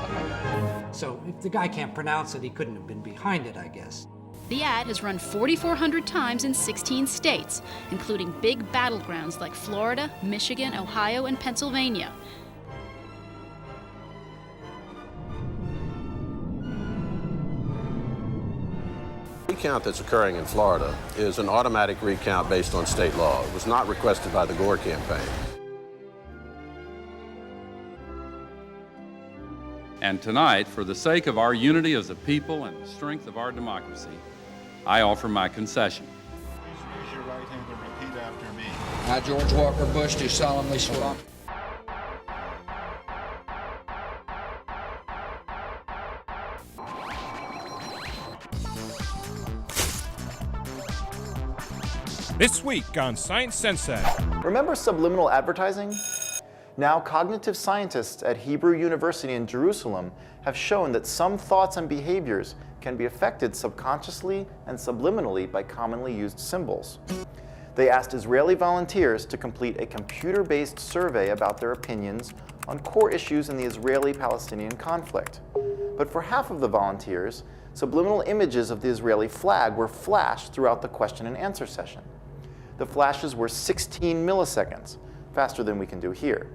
S21: So if the guy can't pronounce it, he couldn't have been behind it, I guess.
S26: The ad has run 4,400 times in 16 states, including big battlegrounds like Florida, Michigan, Ohio, and Pennsylvania.
S31: The recount that's occurring in Florida is an automatic recount based on state law. It was not requested by the Gore campaign.
S33: And tonight, for the sake of our unity as a people and the strength of our democracy, I offer my concession.
S34: Please raise your right hand and repeat after me.
S35: I, George Walker Bush, do solemnly swear.
S36: This week on Science Sensei.
S37: Remember subliminal advertising? Now, cognitive scientists at Hebrew University in Jerusalem have shown that some thoughts and behaviors can be affected subconsciously and subliminally by commonly used symbols. They asked Israeli volunteers to complete a computer-based survey about their opinions on core issues in the Israeli-Palestinian conflict. But for half of the volunteers, subliminal images of the Israeli flag were flashed throughout the question and answer session. The flashes were 16 milliseconds, faster than we can do here.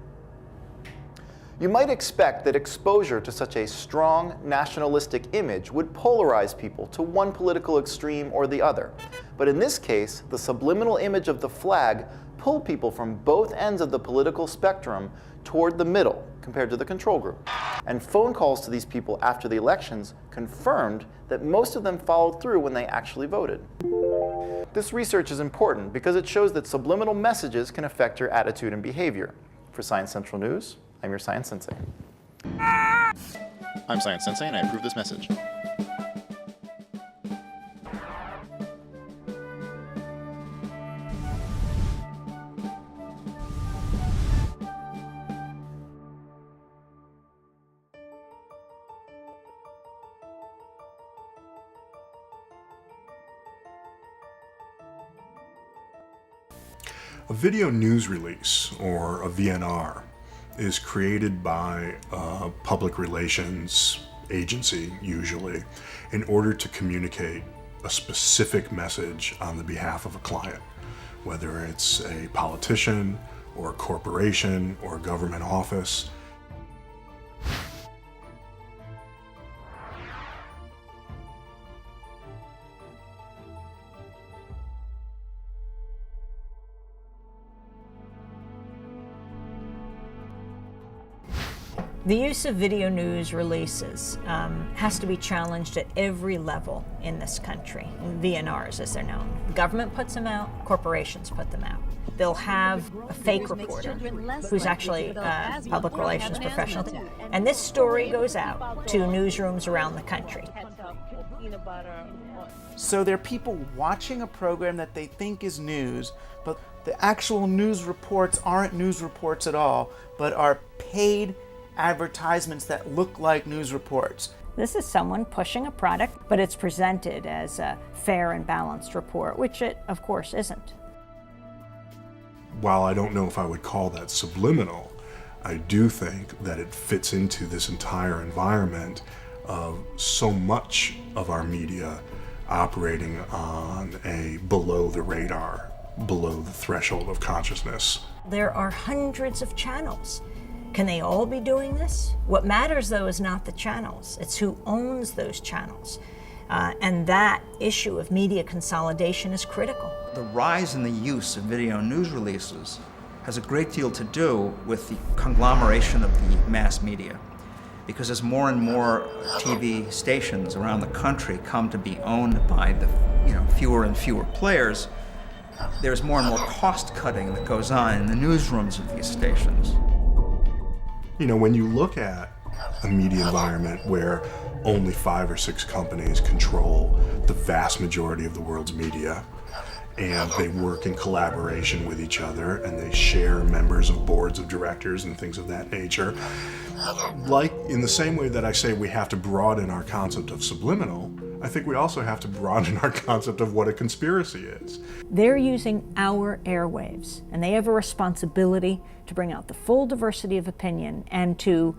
S37: You might expect that exposure to such a strong nationalistic image would polarize people to one political extreme or the other. But in this case, the subliminal image of the flag pulled people from both ends of the political spectrum toward the middle compared to the control group. And phone calls to these people after the elections confirmed that most of them followed through when they actually voted. This research is important because it shows that subliminal messages can affect your attitude and behavior. For Science Central News, I'm your Science Sensei.
S1: I'm Science Sensei and I approve this message.
S3: A video news release, or a VNR, is created by a public relations agency, usually, in order to communicate a specific message on the behalf of a client, whether it's a politician, or a corporation, or a government office.
S4: The use of video news releases has to be challenged at every level in this country, VNRs as they're known. The government puts them out, corporations put them out. They'll have a fake reporter who's actually a public relations professional. And this story goes out to newsrooms around the country.
S6: So there are people watching a program that they think is news, but the actual news reports aren't news reports at all, but are paid advertisements that look like news reports.
S4: This is someone pushing a product, but it's presented as a fair and balanced report, which it, of course, isn't.
S3: While I don't know if I would call that subliminal, I do think that it fits into this entire environment of so much of our media operating on a below the radar, below the threshold of consciousness.
S4: There are hundreds of channels. Can they all be doing this? What matters, though, is not the channels. It's who owns those channels. And that issue of media consolidation is critical.
S7: The rise in the use of video news releases has a great deal to do with the conglomeration of the mass media. Because as more and more TV stations around the country come to be owned by the fewer and fewer players, there's more and more cost cutting that goes on in the newsrooms of these stations.
S3: You know, when you look at a media environment where only 5 or 6 companies control the vast majority of the world's media, and they work in collaboration with each other, and they share members of boards of directors and things of that nature, like in the same way that I say we have to broaden our concept of subliminal, I think we also have to broaden our concept of what a conspiracy is.
S4: They're using our airwaves, and they have a responsibility to bring out the full diversity of opinion and to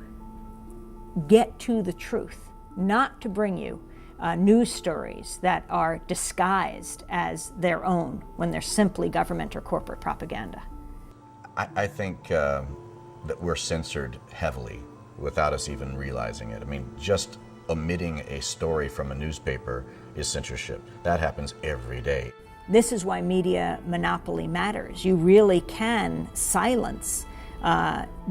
S4: get to the truth, not to bring you news stories that are disguised as their own when they're simply government or corporate propaganda.
S9: I think that we're censored heavily without us even realizing it. I mean, just omitting a story from a newspaper is censorship. That happens every day.
S4: This is why media monopoly matters. You really can silence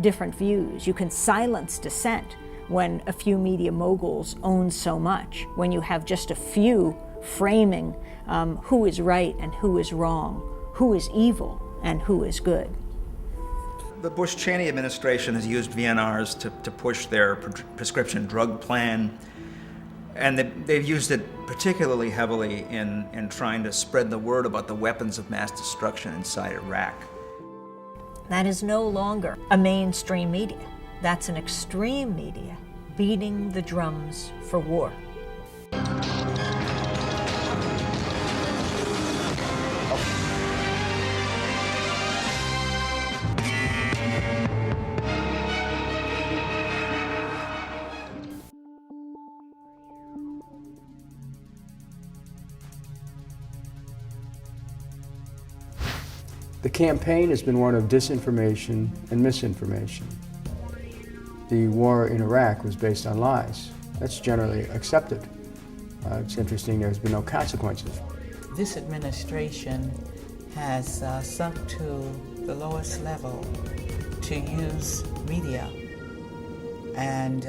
S4: different views. You can silence dissent when a few media moguls own so much, when you have just a few framing who is right and who is wrong, who is evil and who is good.
S7: The Bush-Cheney administration has used VNRs to push their prescription drug plan, and they've used it particularly heavily in trying to spread the word about the weapons of mass destruction inside Iraq.
S4: That is no longer a mainstream media. That's an extreme media beating the drums for war.
S2: The campaign has been one of disinformation and misinformation. the war in Iraq was based on lies. That's generally accepted. It's interesting there's been no consequences.
S5: This administration has sunk to the lowest level to use media and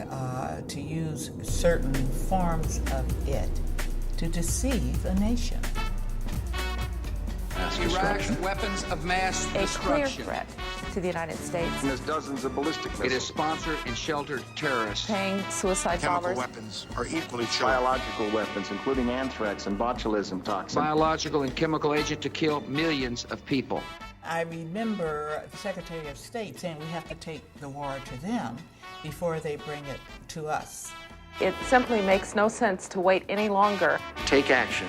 S5: to use certain forms of it to deceive a nation.
S30: Iraq's weapons of mass destruction.
S8: A clear threat to the United States.
S30: There's dozens of ballistic missiles. It has sponsored and sheltered terrorists.
S8: Paying suicide bombers.
S27: Weapons are equally
S10: biological weapons, including anthrax and botulism toxin.
S30: Biological and chemical agent to kill millions of people.
S5: I remember the Secretary of State saying we have to take the war to them before they bring it to us.
S8: It simply makes no sense to wait any longer.
S30: Take action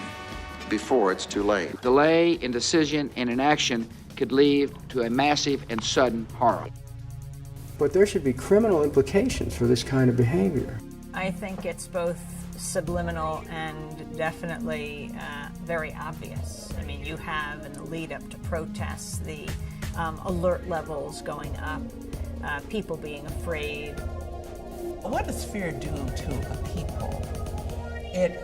S30: before it's too late. Delay, indecision, and inaction could lead to a massive and sudden horror.
S2: But there should be criminal implications for this kind of behavior.
S4: I think it's both subliminal and definitely very obvious. I mean, you have in the lead up to protests the alert levels going up, people being afraid.
S5: What does fear do to a people?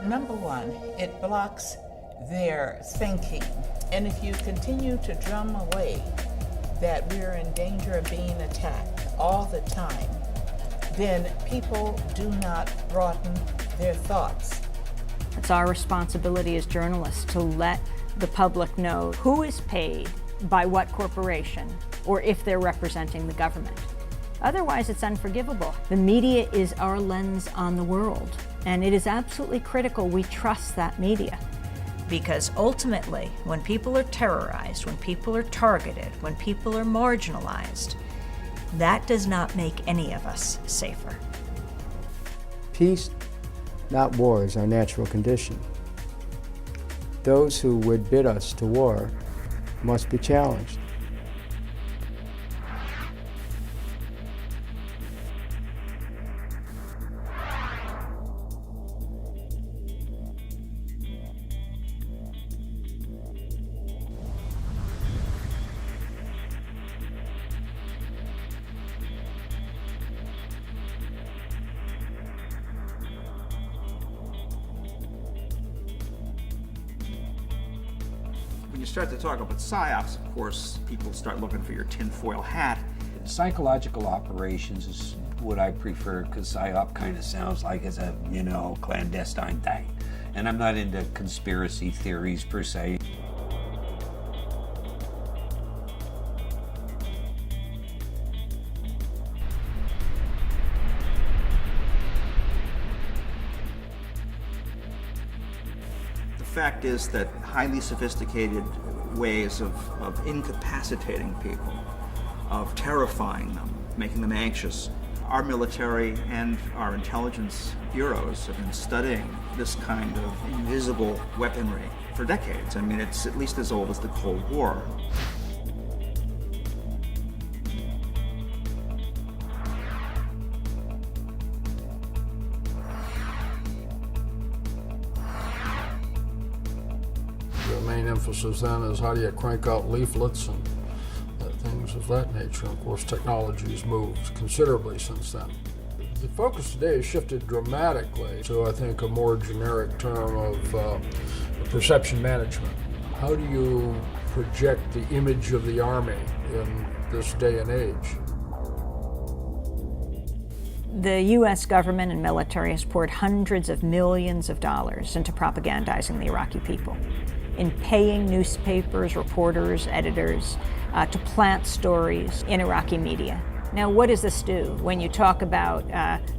S5: Number one, it blocks their thinking. And if you continue to drum away that we're in danger of being attacked all the time, then people do not broaden their thoughts.
S4: It's our responsibility as journalists to let the public know who is paid by what corporation, or if they're representing the government. Otherwise, it's unforgivable. The media is our lens on the world, and it is absolutely critical we trust that media. Because ultimately, when people are terrorized, when people are targeted, when people are marginalized, that does not make any of us safer.
S2: Peace, not war, is our natural condition. Those who would bid us to war must be challenged.
S7: When you start to talk about psyops, of course, people start looking for your tinfoil hat.
S11: Psychological operations is what I prefer, because psyop kind of sounds like it's a, clandestine thing. And I'm not into conspiracy theories per se.
S7: The fact is that highly sophisticated ways of incapacitating people, of terrifying them, making them anxious. Our military and our intelligence bureaus have been studying this kind of invisible weaponry for decades. I mean, it's at least as old as the Cold War.
S12: The main emphasis then is how do you crank out leaflets and things of that nature. And of course, technology has moved considerably since then. The focus today has shifted dramatically to, I think, a more generic term of perception management. How do you project the image of the Army in this day and age?
S4: The U.S. government and military has poured hundreds of millions of dollars into propagandizing the Iraqi people, in paying newspapers, reporters, editors to plant stories in Iraqi media. Now, what does this do when you talk about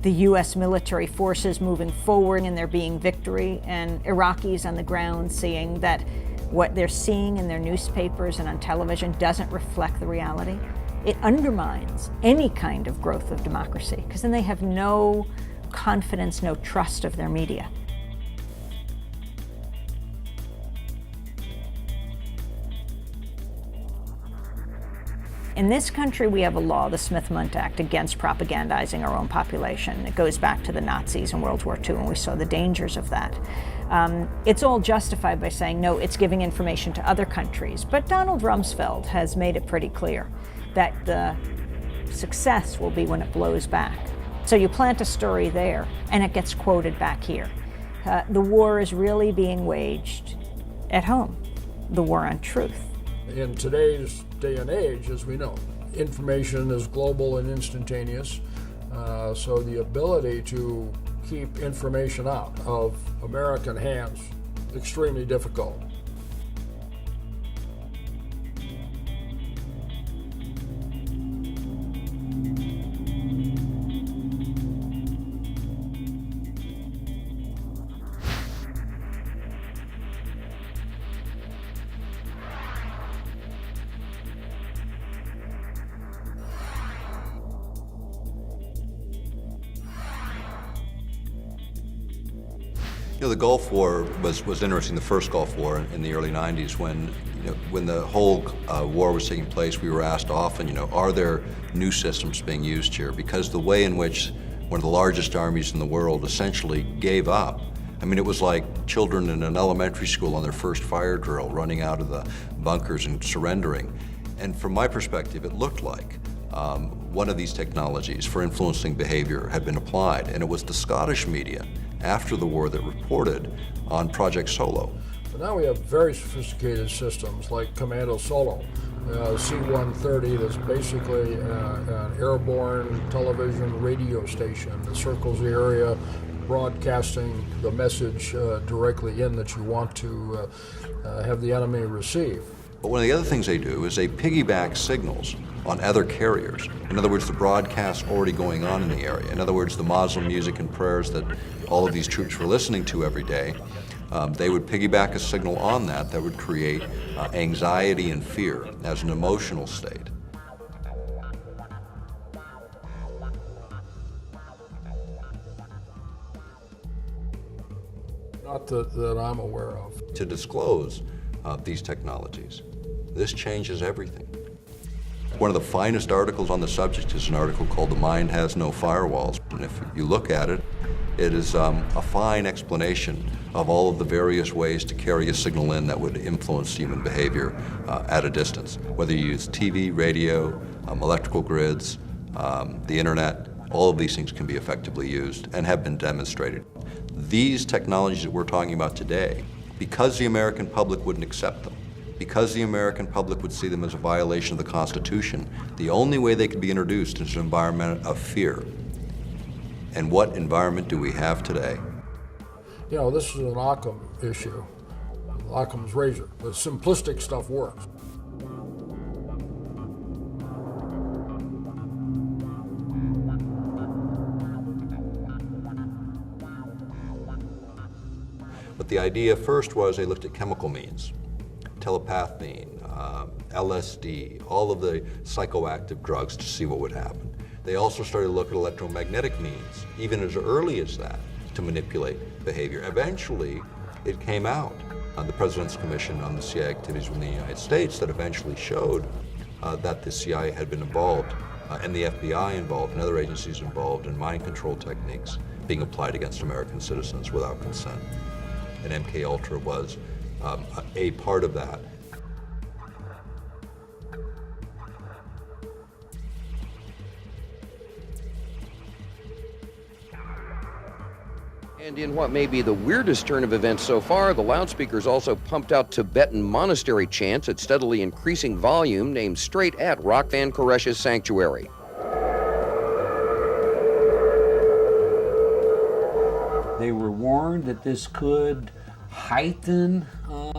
S4: the U.S. military forces moving forward and there being victory, and Iraqis on the ground seeing that what they're seeing in their newspapers and on television doesn't reflect the reality? It undermines any kind of growth of democracy, because then they have no confidence, no trust of their media. In this country, we have a law, the Smith-Mundt Act, against propagandizing our own population. It goes back to the Nazis in World War II, and we saw the dangers of that. It's all justified by saying, no, it's giving information to other countries. But Donald Rumsfeld has made it pretty clear that the success will be when it blows back. So you plant a story there, and it gets quoted back here. The war is really being waged at home, the war on truth.
S12: In today's day and age, as we know, information is global and instantaneous, so the ability to keep information out of American hands extremely difficult.
S13: You know, the Gulf War was interesting, the first Gulf War in the early 90s when the whole war was taking place. We were asked often, are there new systems being used here? Because the way in which one of the largest armies in the world essentially gave up. I mean, it was like children in an elementary school on their first fire drill, running out of the bunkers and surrendering. And from my perspective, it looked like one of these technologies for influencing behavior had been applied, and it was the Scottish media after the war that reported on Project Solo.
S12: But now we have very sophisticated systems like Commando Solo, C-130, that's basically an airborne television radio station that circles the area, broadcasting the message directly in that you want to have the enemy receive.
S13: But one of the other things they do is they piggyback signals on other carriers. In other words, the broadcasts already going on in the area. In other words, the Muslim music and prayers that all of these troops were listening to every day, they would piggyback a signal on that would create anxiety and fear as an emotional state.
S12: Not that I'm aware of.
S13: To disclose these technologies, this changes everything. One of the finest articles on the subject is an article called "The Mind Has No Firewalls." And if you look at it, it is a fine explanation of all of the various ways to carry a signal in that would influence human behavior at a distance. Whether you use TV, radio, electrical grids, the internet, all of these things can be effectively used and have been demonstrated. These technologies that we're talking about today, because the American public wouldn't accept them, because the American public would see them as a violation of the Constitution, the only way they could be introduced is an environment of fear. And what environment do we have today?
S12: This is an Occam issue, Occam's razor. The simplistic stuff works.
S13: But the idea first was they looked at chemical means. Telepathine, LSD, all of the psychoactive drugs to see what would happen. They also started to look at electromagnetic means, even as early as that, to manipulate behavior. Eventually, it came out on the President's Commission on the CIA activities within the United States that eventually showed that the CIA had been involved, and the FBI involved, and other agencies involved in mind control techniques being applied against American citizens without consent. And MKUltra was a part of that.
S14: And in what may be the weirdest turn of events so far, the loudspeakers also pumped out Tibetan monastery chants at steadily increasing volume aimed straight at Rockvan Koresh's sanctuary.
S11: They were warned that this could heighten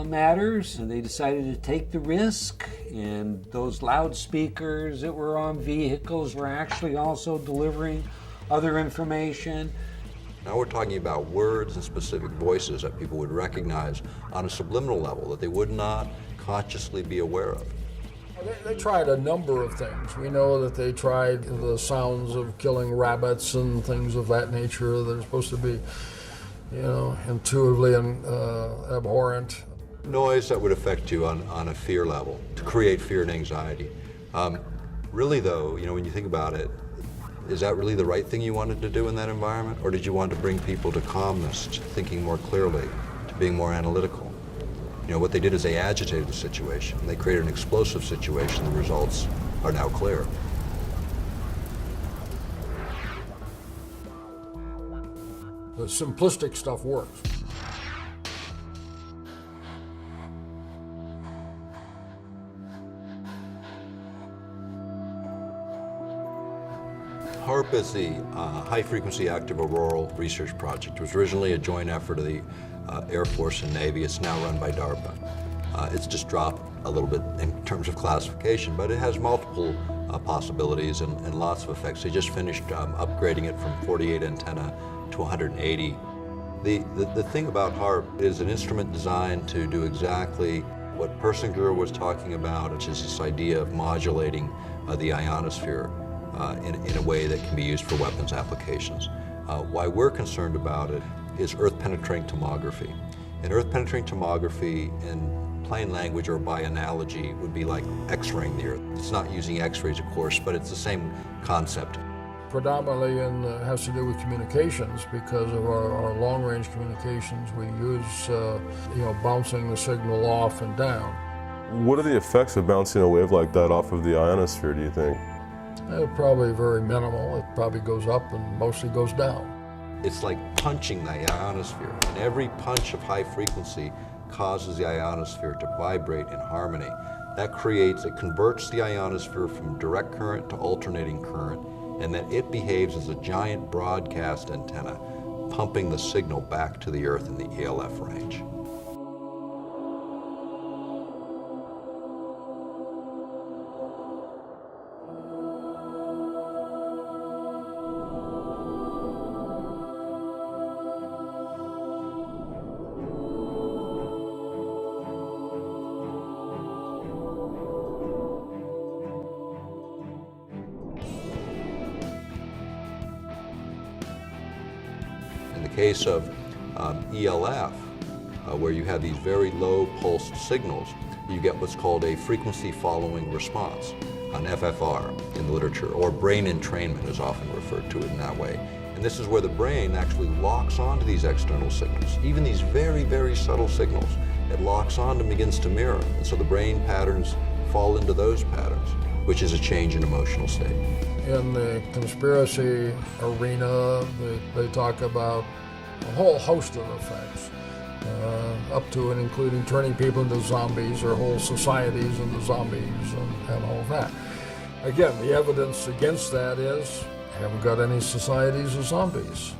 S11: matters, and they decided to take the risk, and those loudspeakers that were on vehicles were actually also delivering other information.
S13: Now we're talking about words and specific voices that people would recognize on a subliminal level that they would not consciously be aware of.
S12: They tried a number of things. We know that they tried the sounds of killing rabbits and things of that nature that are supposed to be, intuitively abhorrent.
S13: Noise that would affect you on a fear level, to create fear and anxiety. Really though, when you think about it, is that really the right thing you wanted to do in that environment? Or did you want to bring people to calmness, to thinking more clearly, to being more analytical? What they did is they agitated the situation. They created an explosive situation. The results are now clear.
S12: The simplistic stuff works.
S13: HARP is the High Frequency Active Auroral Research Project. It was originally a joint effort of the Air Force and Navy. It's now run by DARPA. It's just dropped a little bit in terms of classification, but it has multiple possibilities and lots of effects. They just finished upgrading it from 48 antenna to 180. The thing about HARP is an instrument designed to do exactly what Persinger was talking about, which is this idea of modulating the ionosphere in a way that can be used for weapons applications. Why we're concerned about it is earth-penetrating tomography. And earth-penetrating tomography in plain language or by analogy would be like X-raying the Earth. It's not using X-rays, of course, but it's the same concept.
S12: Predominantly has to do with communications because of our long-range communications. We use bouncing the signal off and down.
S15: What are the effects of bouncing a wave like that off of the ionosphere, do you think?
S12: Probably very minimal. It probably goes up and mostly goes down.
S13: It's like punching the ionosphere, and every punch of high frequency causes the ionosphere to vibrate in harmony. That converts the ionosphere from direct current to alternating current, and then it behaves as a giant broadcast antenna, pumping the signal back to the Earth in the ELF range. In the case of ELF, where you have these very low pulsed signals, you get what's called a frequency following response, an FFR in the literature, or brain entrainment is often referred to it in that way. And this is where the brain actually locks onto these external signals, even these very, very subtle signals. It locks on and begins to mirror, and so the brain patterns fall into those patterns, which is a change in emotional state.
S12: In the conspiracy arena, they talk about a whole host of effects, up to and including turning people into zombies or whole societies into zombies and all that. Again, the evidence against that is we haven't got any societies of zombies.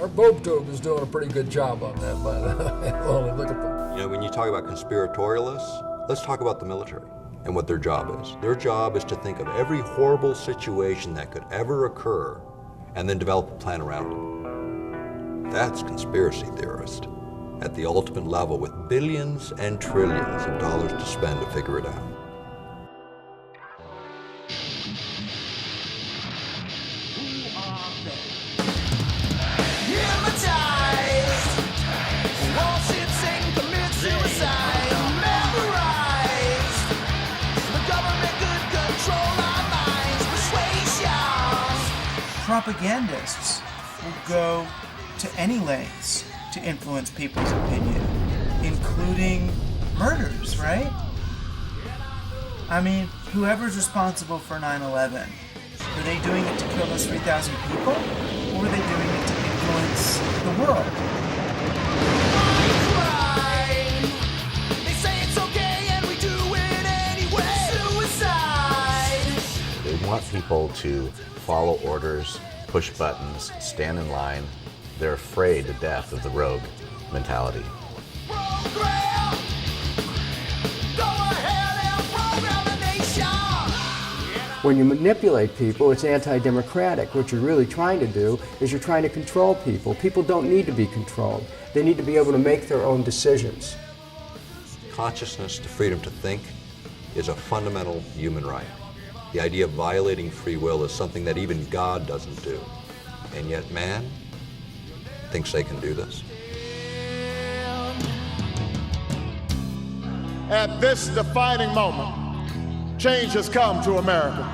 S12: Our Bob Tube is doing a pretty good job on that, but look at them.
S13: You know, when you talk about conspiratorialists, let's talk about the military and what their job is. Their job is to think of every horrible situation that could ever occur and then develop a plan around it. That's conspiracy theorist at the ultimate level with billions and trillions of dollars to spend to figure it out.
S6: Propagandists will go to any lengths to influence people's opinion, including murders, right? I mean, whoever's responsible for 9/11, were they doing it to kill those 3,000 people, or were they doing it to influence the world?
S9: They want people to follow orders, push buttons, stand in line. They're afraid to death of the rogue mentality.
S2: When you manipulate people, it's anti-democratic. What you're really trying to do is you're trying to control people. People don't need to be controlled. They need to be able to make their own decisions.
S13: Consciousness, the freedom to think, is a fundamental human right. The idea of violating free will is something that even God doesn't do. And yet man thinks they can do this.
S34: At this defining moment, change has come to America.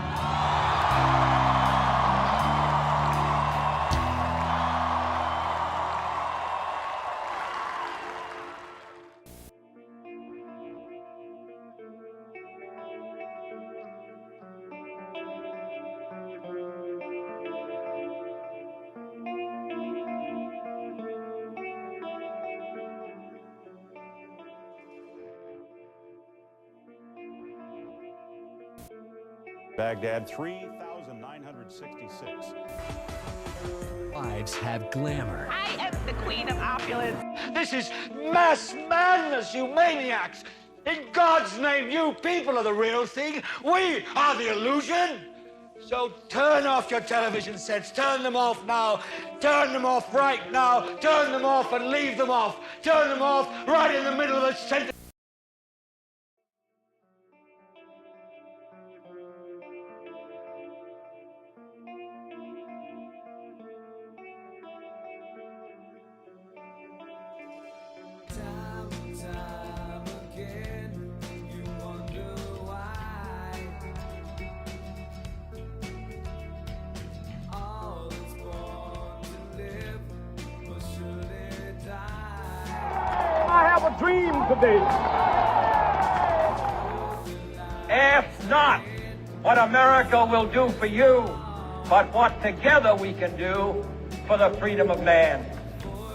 S16: Baghdad, 3,966.
S17: Lives have glamour.
S18: I am the queen of opulence.
S19: This is mass madness, you maniacs! In God's name, you people are the real thing. We are the illusion. So turn off your television sets. Turn them off now. Turn them off right now. Turn them off and leave them off. Turn them off right in the middle of the sentence. I have a dream today. Ask not what America will do for you, but what together we can do for the freedom of man.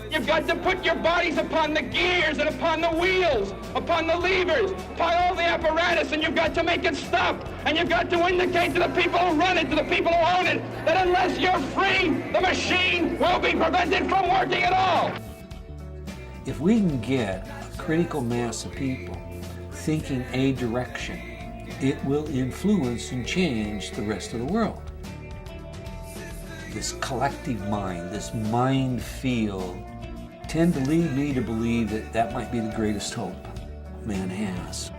S30: You've got to put your bodies upon the gears and upon the wheels, upon the levers, upon all the apparatus, and you've got to make it stop. And you've got to indicate to the people who run it, to the people who own it, that unless you're free, the machine will be prevented from working at all.
S11: If we can get a critical mass of people thinking a direction, it will influence and change the rest of the world. This collective mind, this mind field, tend to lead me to believe that that might be the greatest hope man has.